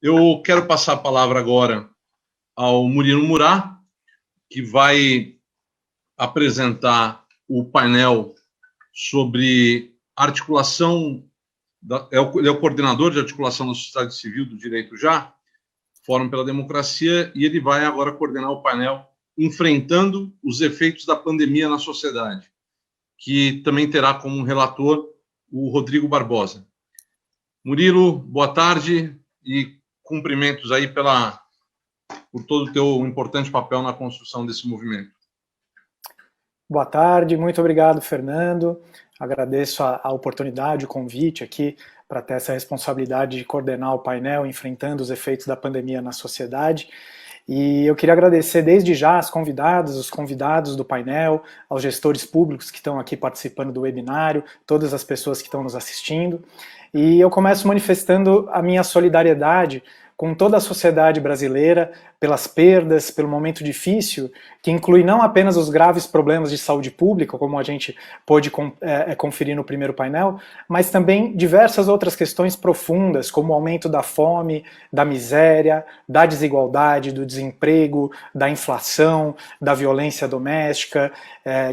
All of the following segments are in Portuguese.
Eu quero passar a palavra agora ao Murilo Murat, que vai apresentar o painel sobre articulação, ele é o coordenador de articulação da sociedade civil do Direito Já, Fórum pela Democracia, e ele vai agora coordenar o painel Enfrentando os Efeitos da Pandemia na Sociedade, que também terá como relator o Rodrigo Barbosa. Murilo, boa tarde e cumprimentos aí por todo o teu importante papel na construção desse movimento. Boa tarde, muito obrigado, Fernando. Agradeço a oportunidade, o convite aqui para ter essa responsabilidade de coordenar o painel Enfrentando os Efeitos da Pandemia na Sociedade. E eu queria agradecer desde já as convidadas, os convidados do painel, aos gestores públicos que estão aqui participando do webinário, todas as pessoas que estão nos assistindo. E eu começo manifestando a minha solidariedade com toda a sociedade brasileira, pelas perdas, pelo momento difícil, que inclui não apenas os graves problemas de saúde pública, como a gente pôde conferir no primeiro painel, mas também diversas outras questões profundas, como o aumento da fome, da miséria, da desigualdade, do desemprego, da inflação, da violência doméstica,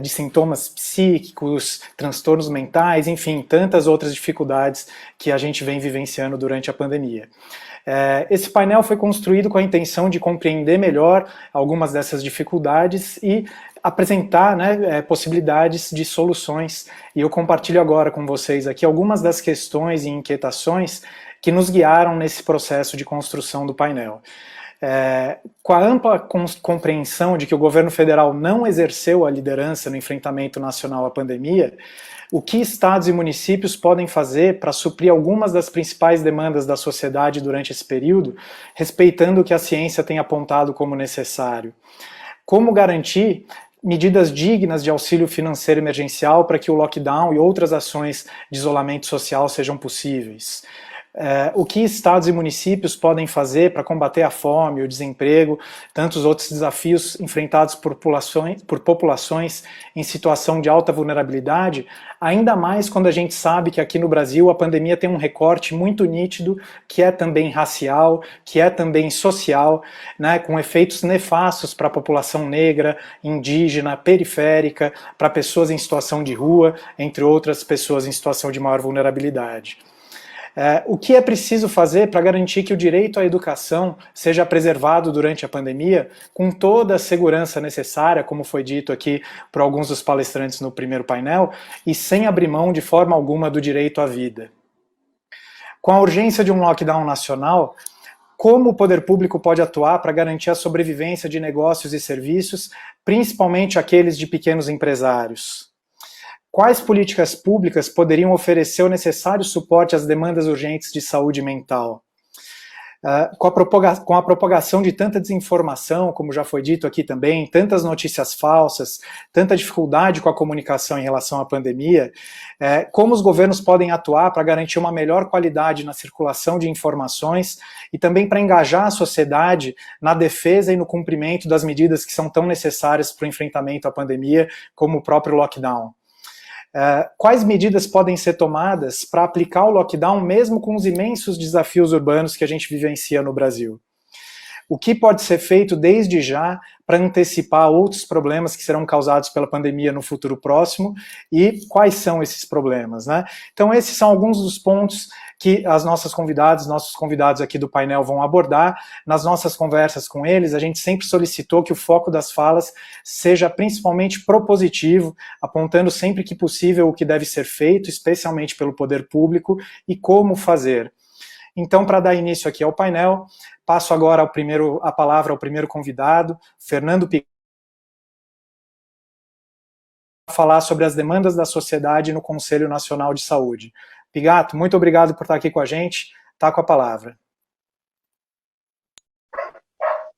de sintomas psíquicos, transtornos mentais, enfim, tantas outras dificuldades que a gente vem vivenciando durante a pandemia. Esse painel foi construído com a intenção de compreender melhor algumas dessas dificuldades e apresentar possibilidades de soluções. E eu compartilho agora com vocês aqui algumas das questões e inquietações que nos guiaram nesse processo de construção do painel. Com a ampla compreensão de que o governo federal não exerceu a liderança no enfrentamento nacional à pandemia, o que estados e municípios podem fazer para suprir algumas das principais demandas da sociedade durante esse período, respeitando o que a ciência tem apontado como necessário? Como garantir medidas dignas de auxílio financeiro emergencial para que o lockdown e outras ações de isolamento social sejam possíveis? O que estados e municípios podem fazer para combater a fome, o desemprego, tantos outros desafios enfrentados por populações em situação de alta vulnerabilidade, ainda mais quando a gente sabe que aqui no Brasil a pandemia tem um recorte muito nítido, que é também racial, que é também social, com efeitos nefastos para a população negra, indígena, periférica, para pessoas em situação de rua, entre outras pessoas em situação de maior vulnerabilidade. O que é preciso fazer para garantir que o direito à educação seja preservado durante a pandemia, com toda a segurança necessária, como foi dito aqui por alguns dos palestrantes no primeiro painel, e sem abrir mão de forma alguma do direito à vida? Com a urgência de um lockdown nacional, como o poder público pode atuar para garantir a sobrevivência de negócios e serviços, principalmente aqueles de pequenos empresários? Quais políticas públicas poderiam oferecer o necessário suporte às demandas urgentes de saúde mental? Com a propagação de tanta desinformação, como já foi dito aqui também, tantas notícias falsas, tanta dificuldade com a comunicação em relação à pandemia, como os governos podem atuar para garantir uma melhor qualidade na circulação de informações e também para engajar a sociedade na defesa e no cumprimento das medidas que são tão necessárias para o enfrentamento à pandemia, como o próprio lockdown? Quais medidas podem ser tomadas para aplicar o lockdown mesmo com os imensos desafios urbanos que a gente vivencia no Brasil? O que pode ser feito desde já para antecipar outros problemas que serão causados pela pandemia no futuro próximo e quais são esses problemas, Então esses são alguns dos pontos que as nossos convidados aqui do painel vão abordar. Nas nossas conversas com eles, a gente sempre solicitou que o foco das falas seja principalmente propositivo, apontando sempre que possível o que deve ser feito, especialmente pelo poder público, e como fazer. Então, para dar início aqui ao painel, passo agora a palavra ao primeiro convidado, Fernando Pigato, para falar sobre as demandas da sociedade no Conselho Nacional de Saúde. Pigato, muito obrigado por estar aqui com a gente. Está com a palavra.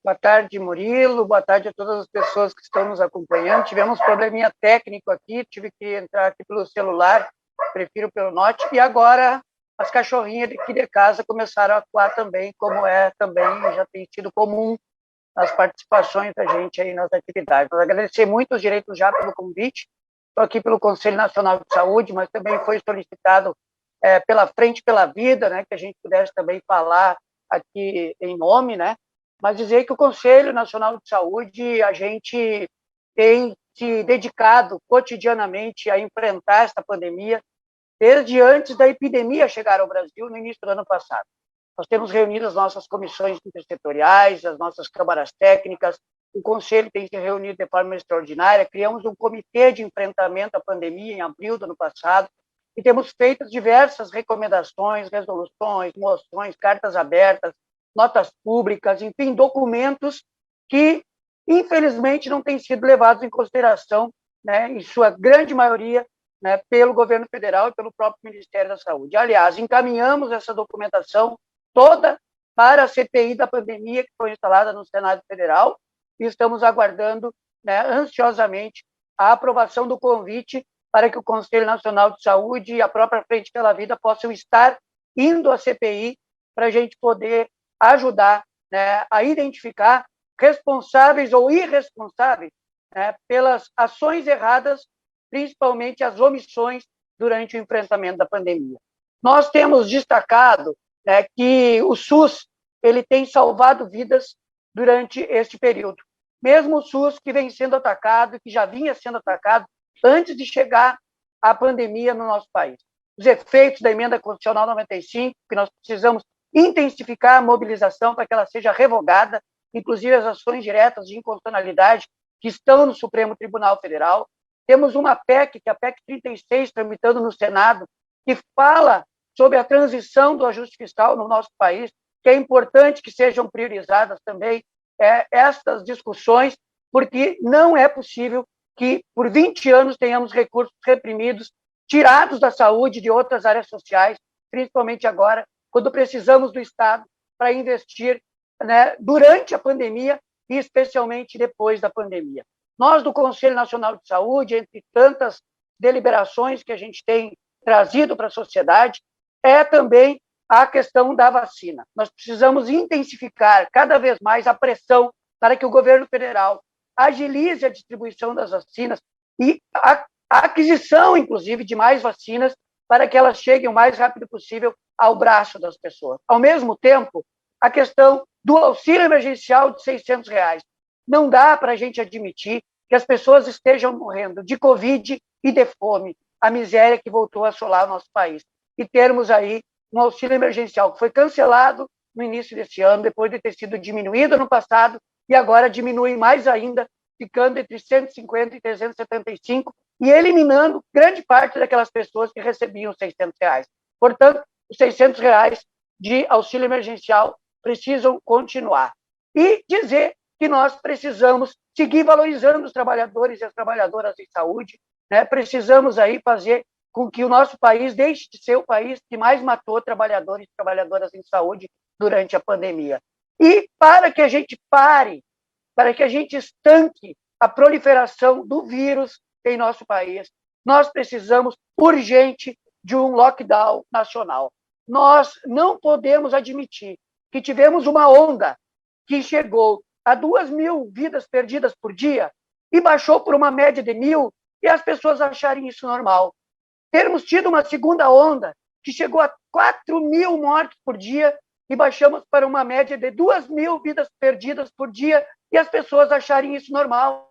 Boa tarde, Murilo. Boa tarde a todas as pessoas que estão nos acompanhando. Tivemos probleminha técnico aqui, tive que entrar aqui pelo celular, prefiro pelo note. E agora as cachorrinhas aqui de casa começaram a atuar também, como também já tem sido comum nas participações da gente aí nas atividades. Nós agradecer muito os direitos já pelo convite. Estou aqui pelo Conselho Nacional de Saúde, mas também foi solicitado pela Frente pela Vida, que a gente pudesse também falar aqui em nome, né? Mas dizer que o Conselho Nacional de Saúde, a gente tem se dedicado cotidianamente a enfrentar esta pandemia desde antes da epidemia chegar ao Brasil, no início do ano passado. Nós temos reunido as nossas comissões intersetoriais, as nossas câmaras técnicas, o Conselho tem se reunido de forma extraordinária, criamos um comitê de enfrentamento à pandemia em abril do ano passado, e temos feito diversas recomendações, resoluções, moções, cartas abertas, notas públicas, enfim, documentos que, infelizmente, não têm sido levados em consideração, né, em sua grande maioria, né, pelo governo federal e pelo próprio Ministério da Saúde. Aliás, encaminhamos essa documentação toda para a CPI da pandemia, que foi instalada no Senado Federal, e estamos aguardando, né, ansiosamente a aprovação do convite para que o Conselho Nacional de Saúde e a própria Frente pela Vida possam estar indo à CPI para a gente poder ajudar, né, a identificar responsáveis ou irresponsáveis, né, pelas ações erradas, principalmente as omissões durante o enfrentamento da pandemia. Nós temos destacado, né, que o SUS ele tem salvado vidas durante este período. Mesmo o SUS que vem sendo atacado, que já vinha sendo atacado antes de chegar a pandemia no nosso país. Os efeitos da emenda constitucional 95, que nós precisamos intensificar a mobilização para que ela seja revogada, inclusive as ações diretas de inconstitucionalidade que estão no Supremo Tribunal Federal. Temos uma PEC, que é a PEC 36, tramitando no Senado, que fala sobre a transição do ajuste fiscal no nosso país, que é importante que sejam priorizadas também estas discussões, porque não é possível que, por 20 anos, tenhamos recursos reprimidos, tirados da saúde e de outras áreas sociais, principalmente agora, quando precisamos do Estado para investir, né, durante a pandemia e especialmente depois da pandemia. Nós, do Conselho Nacional de Saúde, entre tantas deliberações que a gente tem trazido para a sociedade, é também a questão da vacina. Nós precisamos intensificar cada vez mais a pressão para que o governo federal agilize a distribuição das vacinas e a aquisição, inclusive, de mais vacinas para que elas cheguem o mais rápido possível ao braço das pessoas. Ao mesmo tempo, a questão do auxílio emergencial de R$600. Não dá para a gente admitir que as pessoas estejam morrendo de Covid e de fome, a miséria que voltou a assolar o nosso país. E termos aí um auxílio emergencial que foi cancelado no início desse ano, depois de ter sido diminuído no passado, e agora diminui mais ainda, ficando entre 150 e 375, e eliminando grande parte daquelas pessoas que recebiam R$600. Portanto, os R$600 de auxílio emergencial precisam continuar. E dizer que nós precisamos seguir valorizando os trabalhadores e as trabalhadoras em saúde, né? Precisamos aí fazer com que o nosso país deixe de ser o país que mais matou trabalhadores e trabalhadoras em saúde durante a pandemia. E para que a gente pare, para que a gente estanque a proliferação do vírus em nosso país, nós precisamos urgente de um lockdown nacional. Nós não podemos admitir que tivemos uma onda que chegou a 2.000 vidas perdidas por dia e baixou por uma média de 1.000 e as pessoas acharem isso normal. Termos tido uma segunda onda que chegou a 4.000 mortes por dia e baixamos para uma média de 2.000 vidas perdidas por dia e as pessoas acharem isso normal.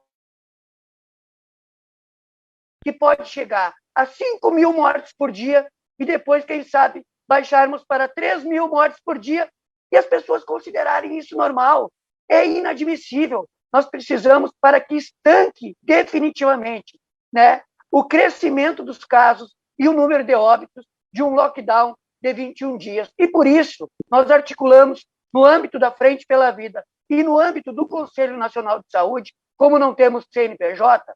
Que pode chegar a 5.000 mortes por dia e depois, quem sabe, baixarmos para 3.000 mortes por dia e as pessoas considerarem isso normal. É inadmissível. Nós precisamos, para que estanque definitivamente, né, o crescimento dos casos e o número de óbitos de um lockdown de 21 dias. E por isso, nós articulamos, no âmbito da Frente pela Vida e no âmbito do Conselho Nacional de Saúde, como não temos CNPJ,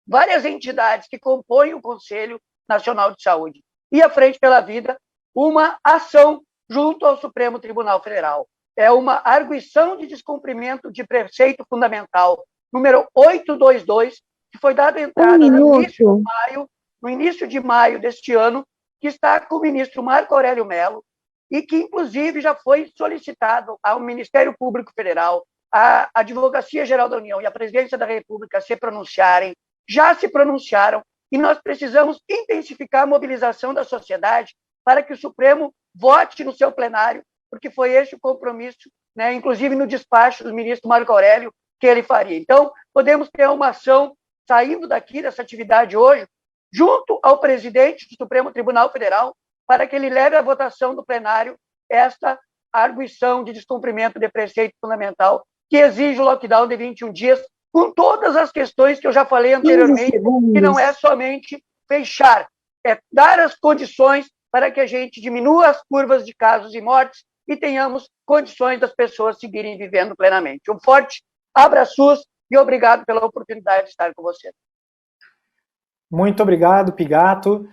várias entidades que compõem o Conselho Nacional de Saúde e a Frente pela Vida, uma ação junto ao Supremo Tribunal Federal. É uma arguição de descumprimento de preceito fundamental número 822, que foi dada entrada no início de maio deste ano, que está com o ministro Marco Aurélio Mello, e que, inclusive, já foi solicitado ao Ministério Público Federal, à Advocacia Geral da União e à Presidência da República se pronunciarem, já se pronunciaram, e nós precisamos intensificar a mobilização da sociedade para que o Supremo vote no seu plenário porque foi esse o compromisso, né, inclusive no despacho do ministro Marco Aurélio, que ele faria. Então, podemos ter uma ação saindo daqui dessa atividade hoje, junto ao presidente do Supremo Tribunal Federal, para que ele leve à votação do plenário esta arguição de descumprimento de preceito fundamental que exige o lockdown de 21 dias, com todas as questões que eu já falei anteriormente, que não é somente fechar, é dar as condições para que a gente diminua as curvas de casos e mortes e tenhamos condições das pessoas seguirem vivendo plenamente. Um forte abraço e obrigado pela oportunidade de estar com você. Muito obrigado, Pigato.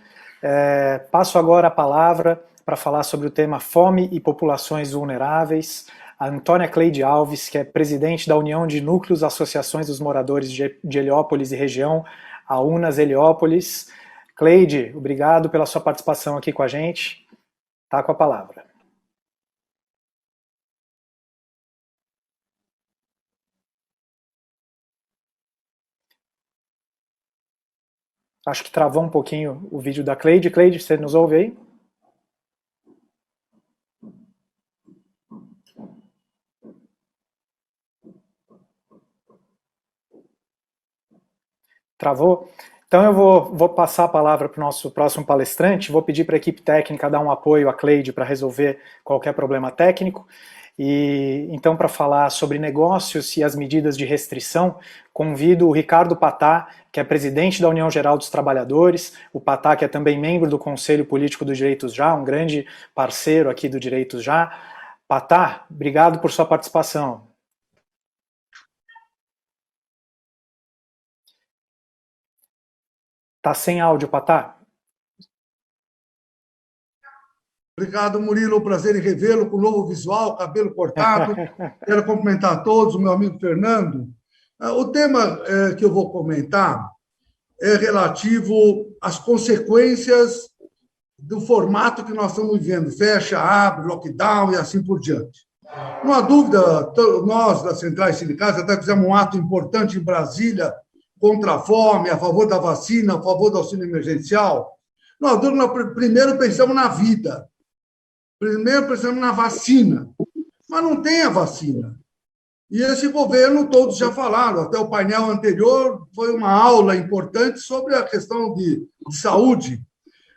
Passo agora a palavra para falar sobre o tema fome e populações vulneráveis, a Antônia Cleide Alves, que é presidente da União de Núcleos Associações dos Moradores de Heliópolis e região, a UNAS Heliópolis. Cleide, obrigado pela sua participação aqui com a gente. Está com a palavra. Acho que travou um pouquinho o vídeo da Cleide. Cleide, você nos ouve aí? Travou? Então eu vou passar a palavra para o nosso próximo palestrante, vou pedir para a equipe técnica dar um apoio à Cleide para resolver qualquer problema técnico. E então, para falar sobre negócios e as medidas de restrição, convido o Ricardo Patá, que é presidente da União Geral dos Trabalhadores, o Patá, que é também membro do Conselho Político do Direitos Já, um grande parceiro aqui do Direitos Já. Patá, obrigado por sua participação. Está sem áudio, Patá. Obrigado, Murilo. Prazer em revê-lo com novo visual, cabelo cortado. Quero cumprimentar a todos, o meu amigo Fernando. O tema que eu vou comentar é relativo às consequências do formato que nós estamos vivendo. Fecha, abre, lockdown e assim por diante. Não há dúvida, nós das centrais sindicais até fizemos um ato importante em Brasília contra a fome, a favor da vacina, a favor do auxílio emergencial. Não há dúvida, nós primeiro pensamos na vida. Primeiro pensamos na vacina, mas não tem a vacina. E esse governo, todos já falaram, até o painel anterior foi uma aula importante sobre a questão de saúde.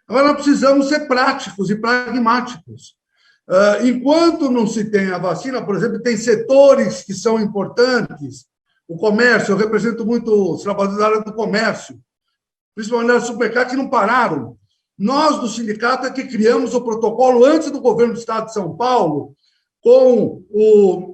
Agora, nós precisamos ser práticos e pragmáticos. Enquanto não se tem a vacina, por exemplo, tem setores que são importantes. O comércio, eu represento muito os trabalhadores da área do comércio, principalmente os supermercados que não pararam. Nós, do sindicato, é que criamos o protocolo antes do governo do Estado de São Paulo, com o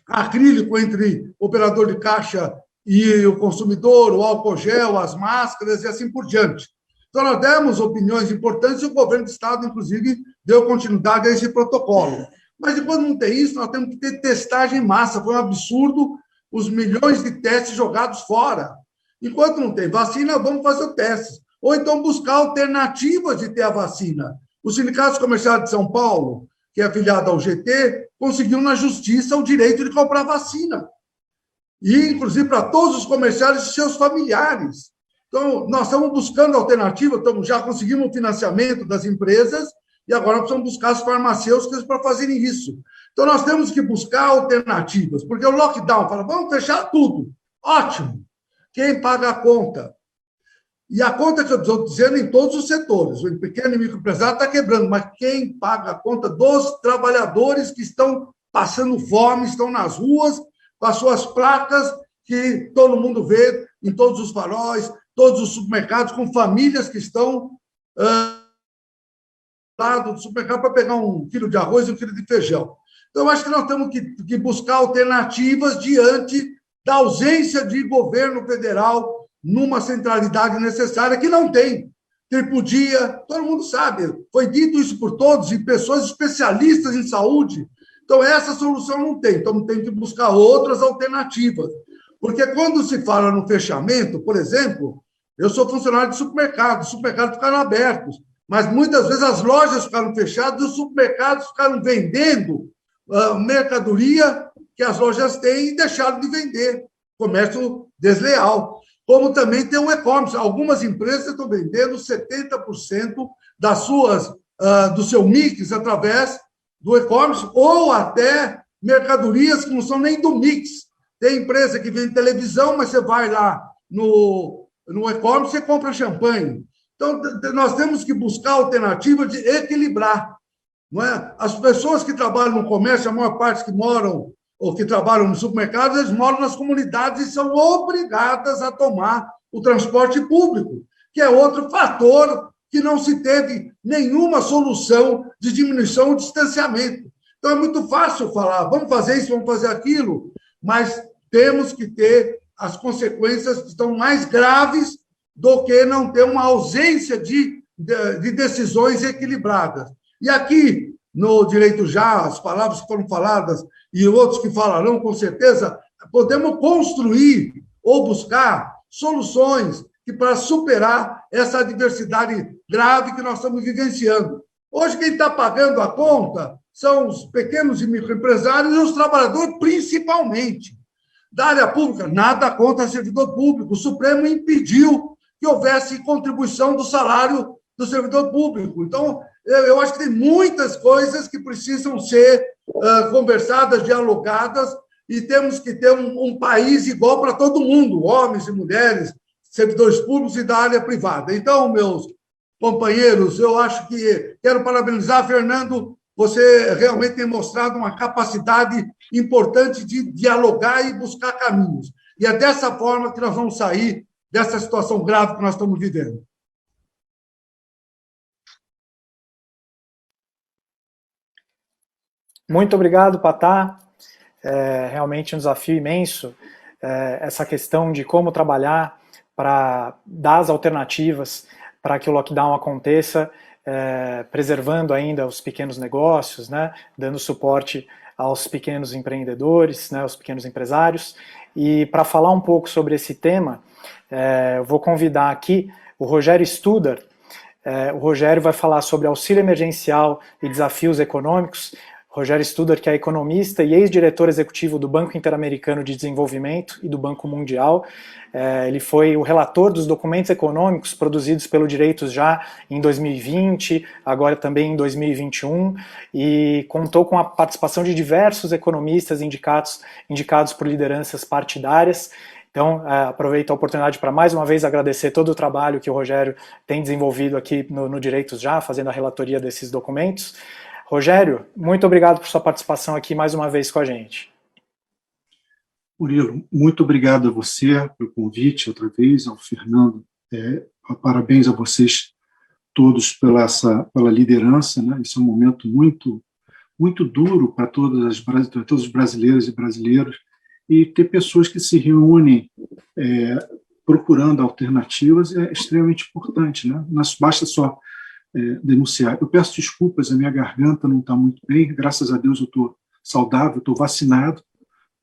acrílico entre o operador de caixa e o consumidor, o álcool gel, as máscaras e assim por diante. Então, nós demos opiniões importantes e o governo do Estado, inclusive, deu continuidade a esse protocolo. Mas, enquanto não tem isso, nós temos que ter testagem em massa. Foi um absurdo os milhões de testes jogados fora. Enquanto não tem vacina, vamos fazer o teste. Ou então buscar alternativas de ter a vacina. O Sindicato Comercial de São Paulo, que é afiliado ao GT, conseguiu na justiça o direito de comprar vacina. E, inclusive, para todos os comerciários e seus familiares. Então, nós estamos buscando alternativas, já conseguimos o financiamento das empresas e agora precisamos buscar as farmacêuticas para fazerem isso. Então, nós temos que buscar alternativas, porque o lockdown fala, vamos fechar tudo. Ótimo. Quem paga a conta? E a conta que eu estou dizendo em todos os setores. O pequeno e microempresário está quebrando, mas quem paga a conta dos trabalhadores que estão passando fome, estão nas ruas, com as suas placas, que todo mundo vê em todos os faróis, todos os supermercados, com famílias que estão lá do supermercado para pegar 1 quilo de arroz e 1 quilo de feijão. Então, eu acho que nós temos que buscar alternativas diante da ausência de governo federal numa centralidade necessária, que não tem. Tripudia, todo mundo sabe, foi dito isso por todos, e pessoas especialistas em saúde. Então, essa solução não tem. Então, tem que buscar outras alternativas. Porque quando se fala no fechamento, por exemplo, eu sou funcionário de supermercado, os supermercados ficaram abertos, mas muitas vezes as lojas ficaram fechadas e os supermercados ficaram vendendo mercadoria que as lojas têm e deixaram de vender. Comércio desleal. Como também tem o e-commerce. Algumas empresas estão vendendo 70% das suas, do seu mix através do e-commerce, ou até mercadorias que não são nem do mix. Tem empresa que vende televisão, mas você vai lá no e-commerce e compra champanhe. Então, nós temos que buscar alternativa de equilibrar. Não é? As pessoas que trabalham no comércio, a maior parte que moram ou que trabalham nos supermercados, eles moram nas comunidades e são obrigadas a tomar o transporte público, que é outro fator que não se teve nenhuma solução de diminuição ou distanciamento. Então, é muito fácil falar, vamos fazer isso, vamos fazer aquilo, mas temos que ter as consequências que estão mais graves do que não ter uma ausência de decisões equilibradas. E aqui, no Direito Já, as palavras que foram faladas e outros que falarão, com certeza, podemos construir ou buscar soluções que para superar essa adversidade grave que nós estamos vivenciando. Hoje, quem está pagando a conta são os pequenos e microempresários e os trabalhadores, principalmente. Da área pública, nada contra servidor público. O Supremo impediu que houvesse contribuição do salário do servidor público. Então, eu acho que tem muitas coisas que precisam ser conversadas, dialogadas, e temos que ter um país igual para todo mundo, homens e mulheres, servidores públicos e da área privada. Então, meus companheiros, eu acho que quero parabenizar, Fernando, você realmente tem mostrado uma capacidade importante de dialogar e buscar caminhos. E é dessa forma que nós vamos sair dessa situação grave que nós estamos vivendo. Muito obrigado, Patá. É realmente um desafio imenso essa questão de como trabalhar para dar as alternativas para que o lockdown aconteça, preservando ainda os pequenos negócios, né, dando suporte aos pequenos empreendedores, né, aos pequenos empresários. E para falar um pouco sobre esse tema, eu vou convidar aqui o Rogério Studer. O Rogério vai falar sobre auxílio emergencial e desafios econômicos. Rogério Studer, que é economista e ex-diretor executivo do Banco Interamericano de Desenvolvimento e do Banco Mundial. Ele foi o relator dos documentos econômicos produzidos pelo Direitos Já em 2020, agora também em 2021, e contou com a participação de diversos economistas indicados por lideranças partidárias. Então, aproveito a oportunidade para mais uma vez agradecer todo o trabalho que o Rogério tem desenvolvido aqui no Direitos Já, fazendo a relatoria desses documentos. Rogério, muito obrigado por sua participação aqui mais uma vez com a gente. Murilo, muito obrigado a você pelo convite, outra vez, ao Fernando. Parabéns a vocês todos pela liderança, né? Esse é um momento muito, muito duro para todos os brasileiros e brasileiras, e ter pessoas que se reúnem procurando alternativas é extremamente importante, né? Não basta só denunciar. Eu peço desculpas, a minha garganta não está muito bem, graças a Deus eu estou saudável, estou vacinado,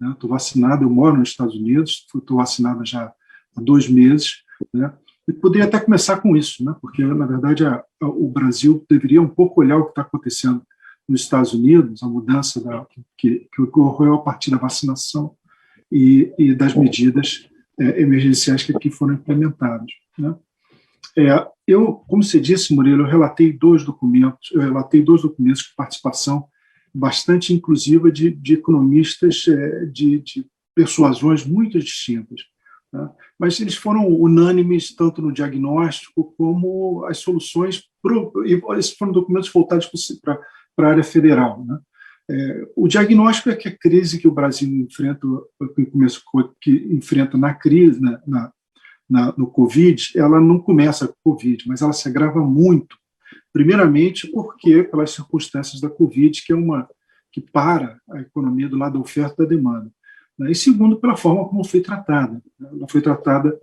né? Estou vacinado, eu moro nos Estados Unidos, estou vacinado já há 2 meses, né? E poderia até começar com isso, né? Porque, na verdade, o Brasil deveria um pouco olhar o que está acontecendo nos Estados Unidos, a mudança que ocorreu a partir da vacinação e das medidas emergenciais que aqui foram implementadas, né? Como você disse, Murilo, eu relatei 2 documentos com participação bastante inclusiva de economistas de persuasões muito distintas, né? Mas eles foram unânimes tanto no diagnóstico como as soluções, esses foram documentos voltados para a área federal, né? O diagnóstico é que a crise que o Brasil enfrenta na crise, no Covid, ela não começa com o Covid, mas ela se agrava muito, primeiramente porque pelas circunstâncias da Covid, que para a economia do lado da oferta e da demanda, né? E segundo, pela forma como foi tratada. Ela foi tratada,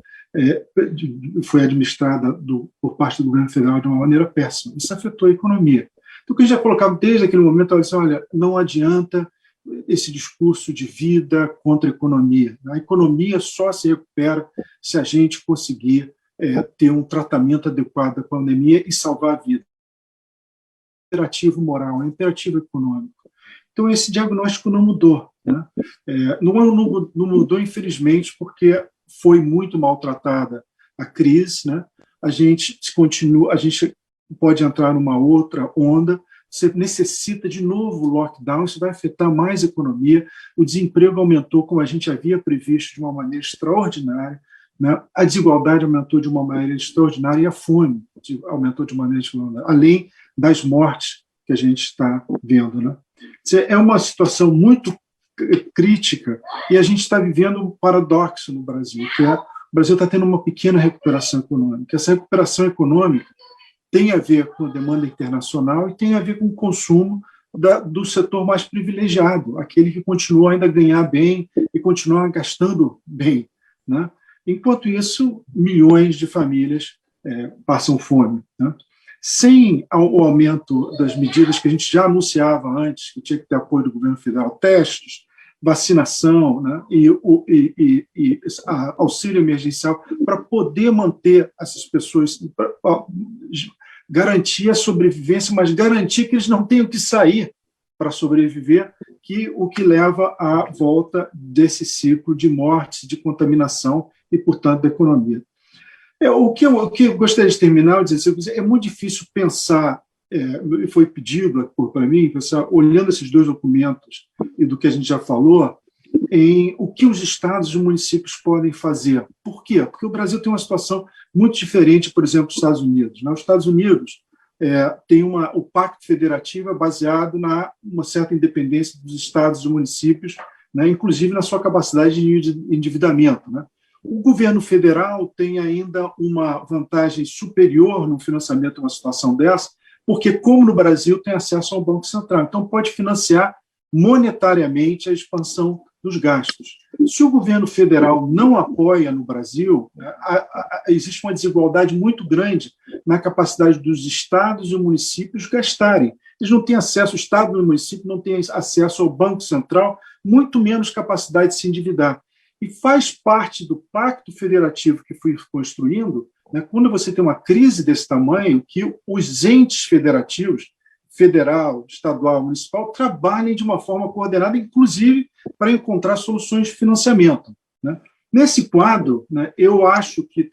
foi administrada por parte do governo federal de uma maneira péssima. Isso afetou a economia. Então, o que a gente já colocava desde aquele momento, ela disse, olha, não adianta esse discurso de vida contra a economia. A economia só se recupera se a gente conseguir ter um tratamento adequado da pandemia e salvar a vida. É um imperativo moral, é um imperativo econômico. Então, esse diagnóstico não mudou, né? Não mudou, infelizmente, porque foi muito maltratada a crise, né? A gente pode entrar numa outra onda, você necessita de novo lockdown, isso vai afetar mais a economia, o desemprego aumentou, como a gente havia previsto, de uma maneira extraordinária, né? A desigualdade aumentou de uma maneira extraordinária e a fome aumentou de maneira extraordinária, além das mortes que a gente está vendo, né? É uma situação muito crítica e a gente está vivendo um paradoxo no Brasil, que é o Brasil está tendo uma pequena recuperação econômica. Essa recuperação econômica tem a ver com a demanda internacional e tem a ver com o consumo do setor mais privilegiado, aquele que continua ainda a ganhar bem e continua gastando bem, né? Enquanto isso, milhões de famílias passam fome, né? Sem o aumento das medidas que a gente já anunciava antes, que tinha que ter apoio do governo federal, testes, vacinação, né, e auxílio emergencial, para poder manter essas pessoas, garantir a sobrevivência, mas garantir que eles não tenham que sair para sobreviver, o que leva à volta desse ciclo de mortes, de contaminação e, portanto, da economia. O que eu gostaria de terminar, é muito difícil pensar, foi pedido para mim, pensar, olhando esses dois documentos e do que a gente já falou, em o que os estados e os municípios podem fazer. Por quê? Porque o Brasil tem uma situação muito diferente, por exemplo, dos Estados Unidos. Os Estados Unidos tem o Pacto Federativo é baseado uma certa independência dos estados e dos municípios, né, inclusive na sua capacidade de endividamento, né? O governo federal tem ainda uma vantagem superior no financiamento de uma situação dessa, porque, como no Brasil, tem acesso ao Banco Central. Então, pode financiar monetariamente a expansão dos gastos. Se o governo federal não apoia no Brasil, existe uma desigualdade muito grande na capacidade dos estados e municípios gastarem. Eles não têm acesso, o estado e o município não têm acesso ao Banco Central, muito menos capacidade de se endividar. E faz parte do pacto federativo que fui construindo, né, quando você tem uma crise desse tamanho, que os entes federativos, federal, estadual, municipal, trabalhem de uma forma coordenada, inclusive para encontrar soluções de financiamento, né? Nesse quadro, né, eu acho que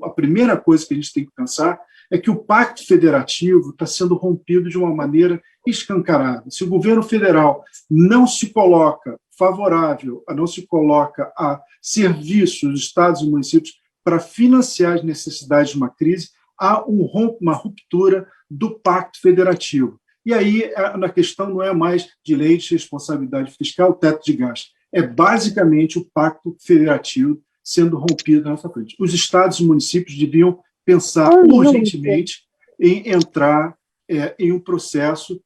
a primeira coisa que a gente tem que pensar é que o pacto federativo está sendo rompido de uma maneira escancarada. Se o governo federal não se coloca favorável, não se coloca a serviço dos estados e municípios para financiar as necessidades de uma crise, há uma ruptura do pacto federativo. E aí a questão não é mais de lei de responsabilidade fiscal, teto de gastos, é basicamente o pacto federativo sendo rompido nessa frente. Os estados e municípios deviam pensar urgentemente em entrar em um processo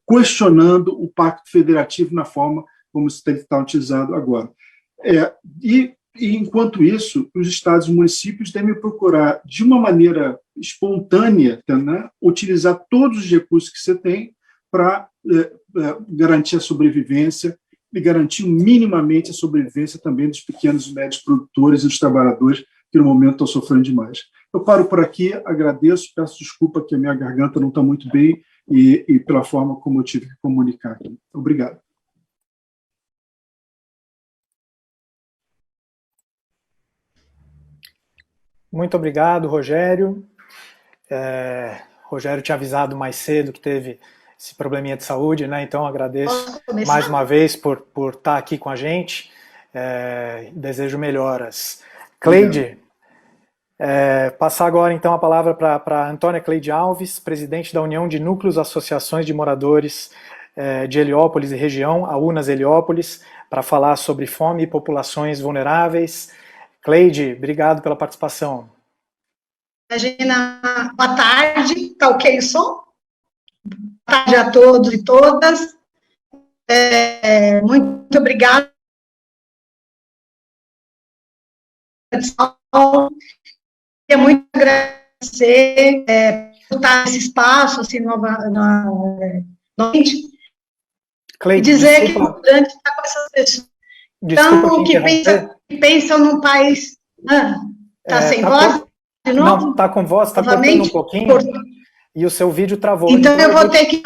questionando o pacto federativo na forma como está utilizado agora. E, enquanto isso, os estados e municípios devem procurar, de uma maneira espontânea, né, utilizar todos os recursos que você tem para garantir a sobrevivência e garantir minimamente a sobrevivência também dos pequenos e médios produtores e dos trabalhadores que, no momento, estão sofrendo demais. Eu paro por aqui, agradeço, peço desculpa que a minha garganta não está muito bem e pela forma como eu tive que comunicar aqui. Obrigado. Muito obrigado, Rogério. Rogério tinha avisado mais cedo que teve esse probleminha de saúde, né? Então agradeço mais uma vez por estar aqui com a gente. Desejo melhoras. Cleide, passar agora então a palavra para Antônia Cleide Alves, presidente da União de Núcleos Associações de Moradores de Heliópolis e região, a UNAS Heliópolis, para falar sobre fome e populações vulneráveis. Cleide, obrigado pela participação. Imagina, boa tarde, tá ok o som? Boa tarde a todos e todas. Muito obrigada. Queria muito agradecer por estar nesse espaço, assim, novamente. E dizer que é importante estar com essas pessoas. Então, que pensam num país... Está sem voz? De novo? Não, está com voz, está cortando um pouquinho. E o seu vídeo travou. Então eu vou ter que...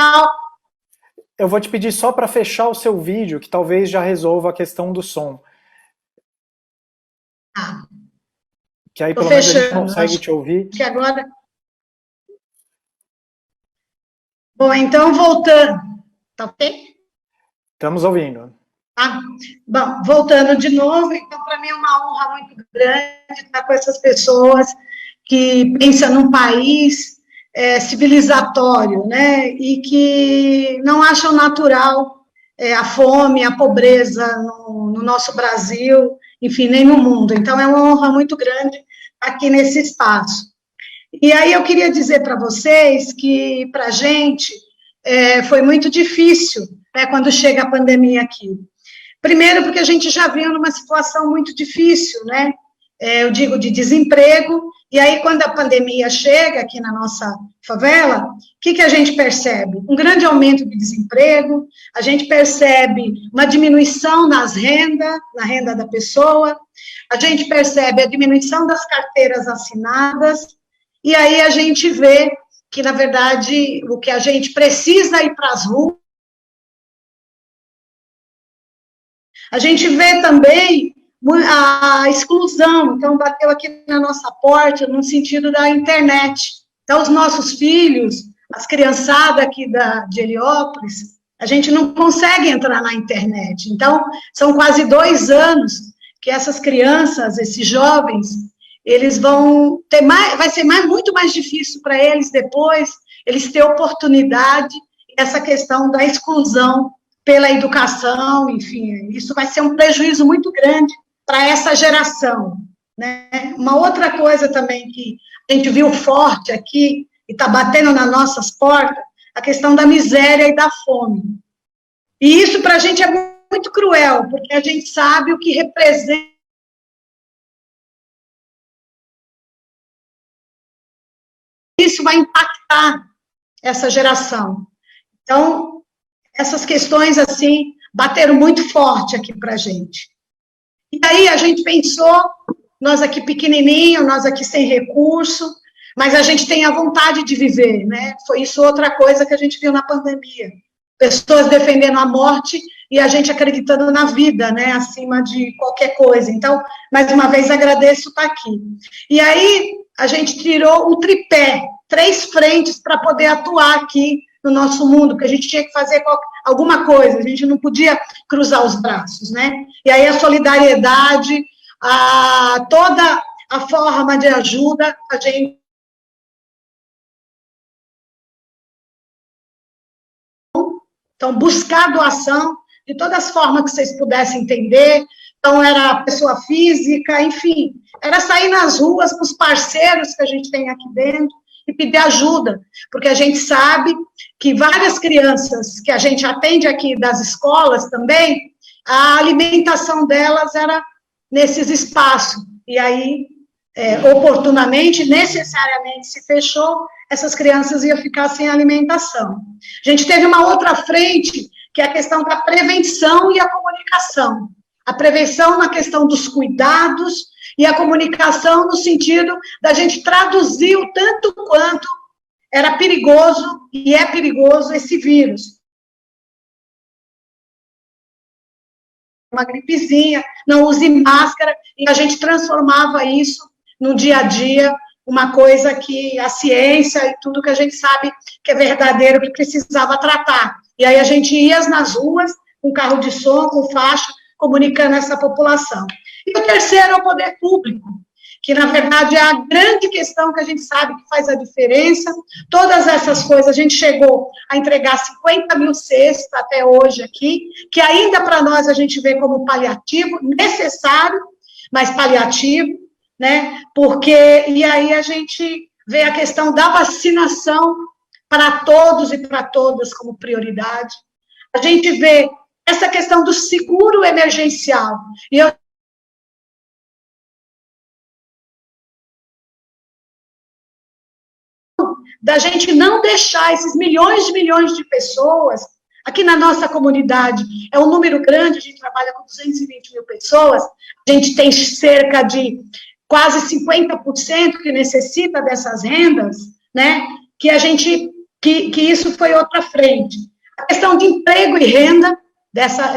Eu vou te pedir só para fechar o seu vídeo, que talvez já resolva a questão do som. Que aí pelo menos a gente consegue te ouvir. Que agora... Bom, então, voltando, tá ok? Estamos ouvindo. Ah, bom, voltando de novo, então, para mim é uma honra muito grande estar com essas pessoas que pensam num país civilizatório, né, e que não acham natural a fome, a pobreza no nosso Brasil, enfim, nem no mundo. Então, é uma honra muito grande aqui nesse espaço. E aí eu queria dizer para vocês que, para a gente, foi muito difícil, né, quando chega a pandemia aqui. Primeiro, porque a gente já vinha numa situação muito difícil, né? Eu digo de desemprego, e aí quando a pandemia chega aqui na nossa favela, o que a gente percebe? Um grande aumento de desemprego, a gente percebe uma diminuição na renda da pessoa, a gente percebe a diminuição das carteiras assinadas, e aí a gente vê que, na verdade, o que a gente precisa ir para as ruas. A gente vê também a exclusão, então bateu aqui na nossa porta no sentido da internet. Então, os nossos filhos, as criançadas aqui de Heliópolis, a gente não consegue entrar na internet. Então, são quase 2 anos que essas crianças, esses jovens, eles vão ter vai ser muito mais difícil para eles depois, eles ter oportunidade, essa questão da exclusão pela educação, enfim, isso vai ser um prejuízo muito grande para essa geração, né? Uma outra coisa também que a gente viu forte aqui, e está batendo nas nossas portas, a questão da miséria e da fome. E isso para a gente é muito cruel, porque a gente sabe o que representa. Isso vai impactar essa geração. Então, essas questões, assim, bateram muito forte aqui para a gente. E aí a gente pensou, nós aqui pequenininho, nós aqui sem recurso, mas a gente tem a vontade de viver, né? Foi isso outra coisa que a gente viu na pandemia. Pessoas defendendo a morte e a gente acreditando na vida, né? Acima de qualquer coisa. Então, mais uma vez, agradeço estar aqui. E aí, a gente tirou um tripé, 3 frentes para poder atuar aqui no nosso mundo, porque a gente tinha que fazer alguma coisa, a gente não podia cruzar os braços, né? E aí a solidariedade, toda a forma de ajuda, a gente... Então, buscar doação de todas as formas que vocês pudessem entender. Então, era pessoa física, enfim, era sair nas ruas com os parceiros que a gente tem aqui dentro e pedir ajuda, porque a gente sabe que várias crianças que a gente atende aqui das escolas também, a alimentação delas era nesses espaços, e aí, oportunamente, necessariamente se fechou, essas crianças iam ficar sem alimentação. A gente teve uma outra frente, que é a questão da prevenção e a comunicação. A prevenção na questão dos cuidados e a comunicação no sentido da gente traduzir o tanto quanto era perigoso e é perigoso esse vírus. Uma gripezinha, não use máscara, e a gente transformava isso no dia a dia, uma coisa que a ciência e tudo que a gente sabe que é verdadeiro, que precisava tratar. E aí a gente ia nas ruas, com carro de som, com faixa, comunicando essa população. E o terceiro é o poder público, que, na verdade, é a grande questão que a gente sabe que faz a diferença. Todas essas coisas, a gente chegou a entregar 50 mil cestas até hoje aqui, que ainda para nós a gente vê como paliativo, necessário, mas paliativo, né? Porque, e aí a gente vê a questão da vacinação para todos e para todas como prioridade. A gente vê essa questão do seguro emergencial. E eu da gente não deixar esses milhões de pessoas, aqui na nossa comunidade, é um número grande, a gente trabalha com 220 mil pessoas, a gente tem cerca de quase 50% que necessita dessas rendas, né, que a gente, que isso foi outra frente. A questão de emprego e renda,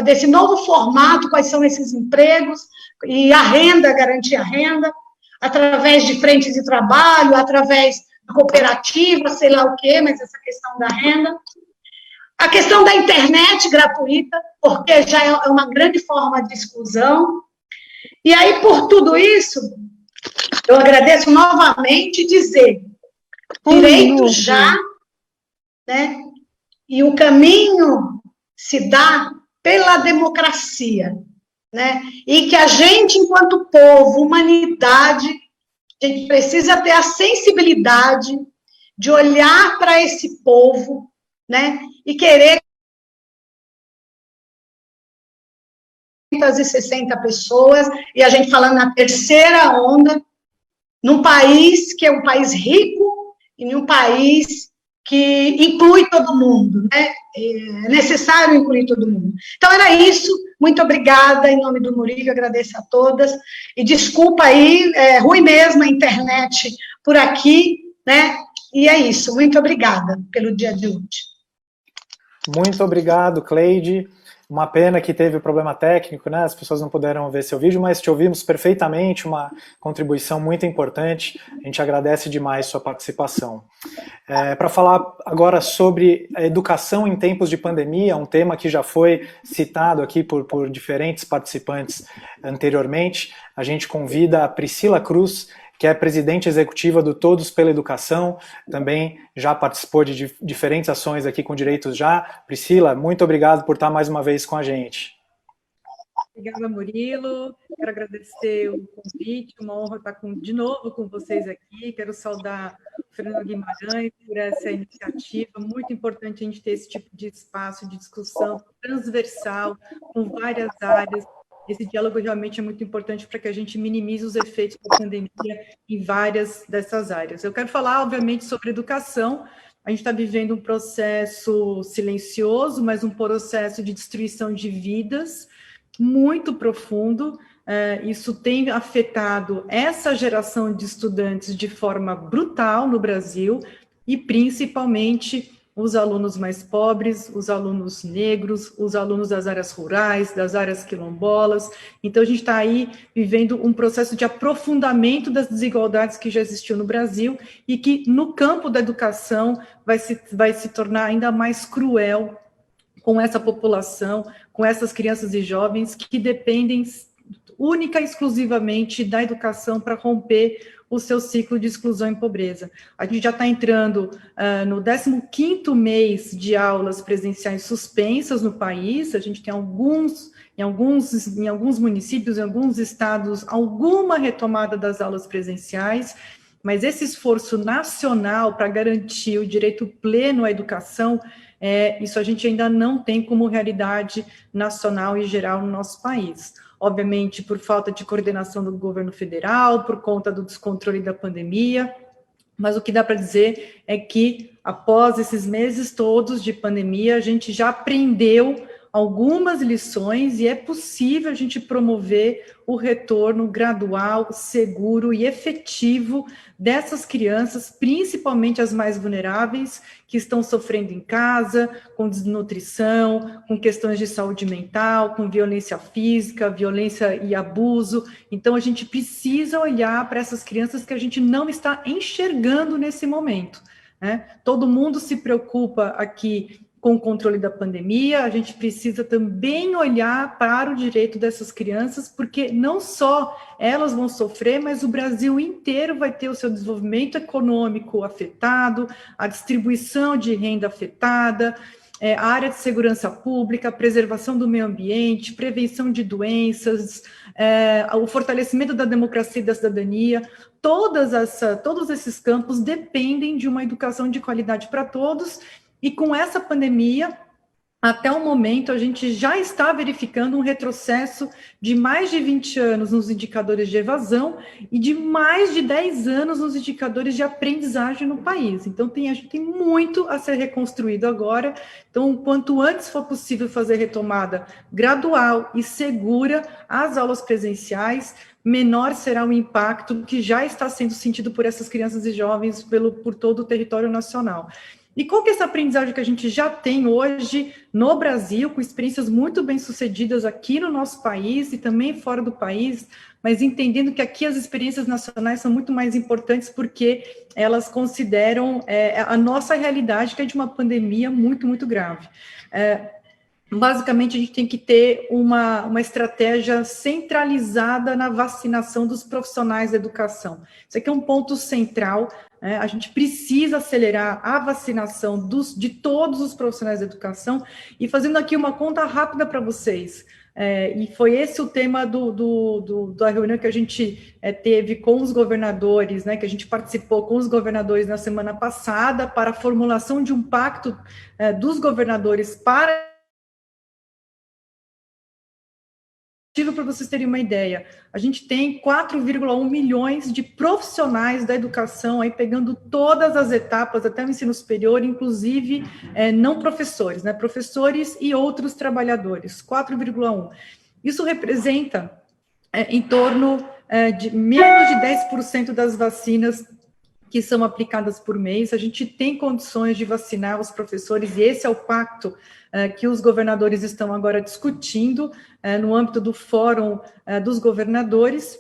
desse novo formato, quais são esses empregos, e a renda, garantir a renda, através de frentes de trabalho, através cooperativa, sei lá o quê, mas essa questão da renda. A questão da internet gratuita, porque já é uma grande forma de exclusão. E aí, por tudo isso, eu agradeço novamente dizer, direito já, né? E o caminho se dá pela democracia, né? E que a gente, enquanto povo, humanidade, a gente precisa ter a sensibilidade de olhar para esse povo, né? E querer 60 pessoas, e a gente falando na terceira onda, num país que é um país rico e num país que inclui todo mundo, né? É necessário incluir todo mundo. Então, era isso. Muito obrigada, em nome do Murilo, agradeço a todas. E desculpa aí, é ruim mesmo a internet por aqui, né? E é isso. Muito obrigada pelo dia de hoje. Muito obrigado, Cleide. Uma pena que teve problema técnico, né? As pessoas não puderam ver seu vídeo, mas te ouvimos perfeitamente, uma contribuição muito importante. A gente agradece demais sua participação. Para falar agora sobre a educação em tempos de pandemia, um tema que já foi citado aqui por diferentes participantes anteriormente, a gente convida a Priscila Cruz, que é presidente executiva do Todos pela Educação, também já participou de diferentes ações aqui com Direitos Já. Priscila, muito obrigado por estar mais uma vez com a gente. Obrigada, Murilo. Quero agradecer o convite, uma honra estar de novo com vocês aqui. Quero saudar o Fernando Guimarães por essa iniciativa. Muito importante a gente ter esse tipo de espaço de discussão transversal, com várias áreas. Esse diálogo realmente é muito importante para que a gente minimize os efeitos da pandemia em várias dessas áreas. Eu quero falar, obviamente, sobre educação. A gente está vivendo um processo silencioso, mas um processo de destruição de vidas muito profundo. Isso tem afetado essa geração de estudantes de forma brutal no Brasil e, principalmente, os alunos mais pobres, os alunos negros, os alunos das áreas rurais, das áreas quilombolas. Então, a gente está aí vivendo um processo de aprofundamento das desigualdades que já existiu no Brasil e que, no campo da educação, vai se tornar ainda mais cruel com essa população, com essas crianças e jovens que dependem única e exclusivamente da educação para romper o seu ciclo de exclusão e pobreza. A gente já está entrando no 15º mês de aulas presenciais suspensas no país. A gente tem em alguns municípios, em alguns estados, alguma retomada das aulas presenciais, mas esse esforço nacional para garantir o direito pleno à educação, isso a gente ainda não tem como realidade nacional e geral no nosso país. Obviamente, por falta de coordenação do governo federal, por conta do descontrole da pandemia, mas o que dá para dizer é que, após esses meses todos de pandemia, a gente já aprendeu algumas lições e é possível a gente promover o retorno gradual, seguro e efetivo dessas crianças, principalmente as mais vulneráveis, que estão sofrendo em casa, com desnutrição, com questões de saúde mental, com violência física, violência e abuso. Então, a gente precisa olhar para essas crianças que a gente não está enxergando nesse momento, né? Todo mundo se preocupa aqui com o controle da pandemia, a gente precisa também olhar para o direito dessas crianças, porque não só elas vão sofrer, mas o Brasil inteiro vai ter o seu desenvolvimento econômico afetado, a distribuição de renda afetada, a área de segurança pública, a preservação do meio ambiente, prevenção de doenças, o fortalecimento da democracia e da cidadania. Todos esses campos dependem de uma educação de qualidade para todos. E com essa pandemia, até o momento, a gente já está verificando um retrocesso de mais de 20 anos nos indicadores de evasão e de mais de 10 anos nos indicadores de aprendizagem no país. Então, a gente tem muito a ser reconstruído agora. Então, quanto antes for possível fazer retomada gradual e segura às aulas presenciais, menor será o impacto que já está sendo sentido por essas crianças e jovens por todo o território nacional. E qual que é essa aprendizagem que a gente já tem hoje no Brasil, com experiências muito bem-sucedidas aqui no nosso país e também fora do país, mas entendendo que aqui as experiências nacionais são muito mais importantes porque elas consideram a nossa realidade, que é de uma pandemia muito, muito grave. Basicamente, a gente tem que ter uma estratégia centralizada na vacinação dos profissionais da educação. Isso aqui é um ponto central. A gente precisa acelerar a vacinação de todos os profissionais da educação. E fazendo aqui uma conta rápida para vocês, e foi esse o tema da reunião que a gente teve com os governadores, né, que a gente participou com os governadores na semana passada, para a formulação de um pacto dos governadores para... Para vocês terem uma ideia, a gente tem 4,1 milhões de profissionais da educação, aí pegando todas as etapas, até o ensino superior, inclusive não professores, né, professores e outros trabalhadores, 4,1. Isso representa em torno de menos de 10% das vacinas que são aplicadas por mês. A gente tem condições de vacinar os professores, e esse é o pacto que os governadores estão agora discutindo no âmbito do Fórum dos Governadores,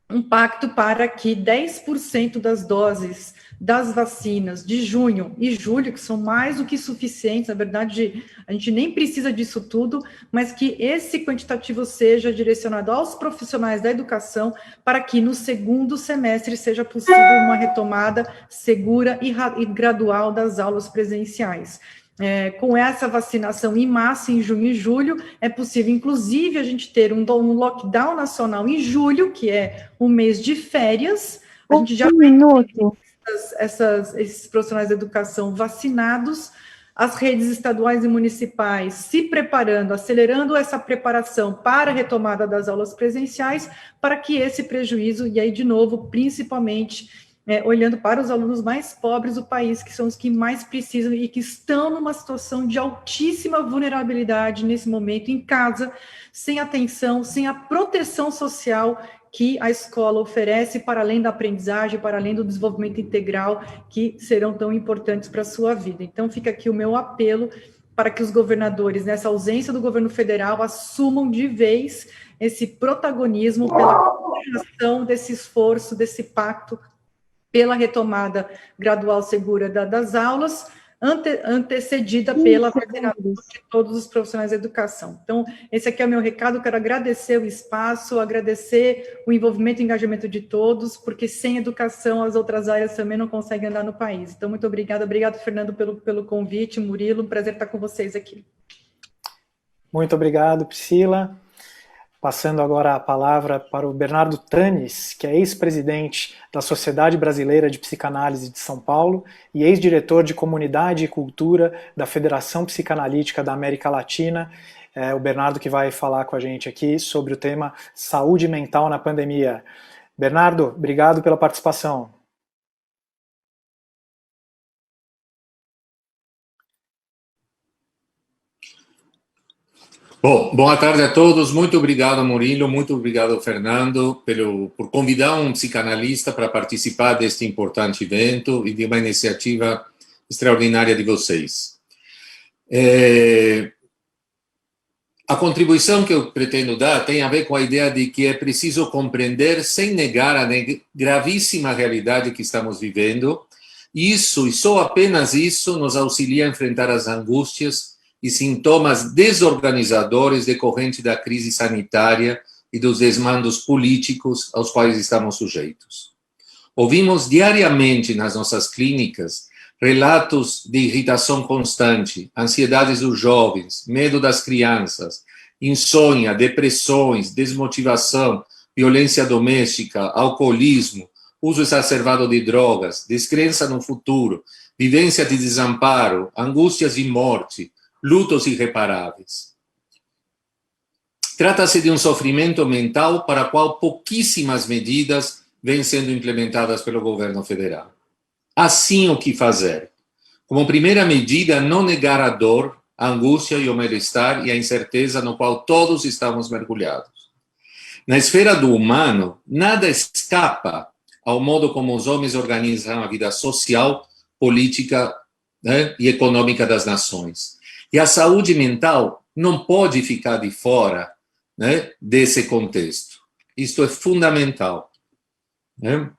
um pacto para que 10% das doses das vacinas de junho e julho, que são mais do que suficientes, na verdade, a gente nem precisa disso tudo, mas que esse quantitativo seja direcionado aos profissionais da educação, para que no segundo semestre seja possível uma retomada segura e gradual das aulas presenciais. Com essa vacinação em massa em junho e julho, é possível, inclusive, a gente ter um lockdown nacional em julho, que é um mês de férias. A gente já tem esses profissionais da educação vacinados, as redes estaduais e municipais se preparando, acelerando essa preparação para a retomada das aulas presenciais, para que esse prejuízo, e aí, de novo, principalmente... olhando para os alunos mais pobres do país, que são os que mais precisam e que estão numa situação de altíssima vulnerabilidade nesse momento, em casa, sem atenção, sem a proteção social que a escola oferece, para além da aprendizagem, para além do desenvolvimento integral, que serão tão importantes para a sua vida. Então, fica aqui o meu apelo para que os governadores, nessa ausência do governo federal, assumam de vez esse protagonismo pela coordenação desse esforço, desse pacto, pela retomada gradual segura das aulas, antecedida pela vacinação de todos os profissionais da educação. Então, esse aqui é o meu recado. Quero agradecer o espaço, agradecer o envolvimento e engajamento de todos, porque sem educação as outras áreas também não conseguem andar no país. Então, muito obrigada. Obrigado, Fernando, pelo convite. Murilo, um prazer estar com vocês aqui. Muito obrigado, Priscila. Passando agora a palavra para o Bernardo Tanis, que é ex-presidente da Sociedade Brasileira de Psicanálise de São Paulo e ex-diretor de Comunidade e Cultura da Federação Psicanalítica da América Latina. É o Bernardo que vai falar com a gente aqui sobre o tema saúde mental na pandemia. Bernardo, obrigado pela participação. Bom, boa tarde a todos. Muito obrigado, Murilo. Muito obrigado, Fernando, por convidar um psicanalista para participar deste importante evento e de uma iniciativa extraordinária de vocês. A contribuição que eu pretendo dar tem a ver com a ideia de que é preciso compreender, sem negar a gravíssima realidade que estamos vivendo. Isso, e só apenas isso, nos auxilia a enfrentar as angústias e sintomas desorganizadores decorrentes da crise sanitária e dos desmandos políticos aos quais estamos sujeitos. Ouvimos diariamente nas nossas clínicas relatos de irritação constante, ansiedades dos jovens, medo das crianças, insônia, depressões, desmotivação, violência doméstica, alcoolismo, uso exacerbado de drogas, descrença no futuro, vivência de desamparo, angústias de morte, lutos irreparáveis. Trata-se de um sofrimento mental para o qual pouquíssimas medidas vêm sendo implementadas pelo governo federal. Assim, o que fazer? Como primeira medida, não negar a dor, a angústia e o mal-estar e a incerteza no qual todos estamos mergulhados. Na esfera do humano, nada escapa ao modo como os homens organizam a vida social, política né, e econômica das nações. E a saúde mental não pode ficar de fora, né, desse contexto. Isto é fundamental, né?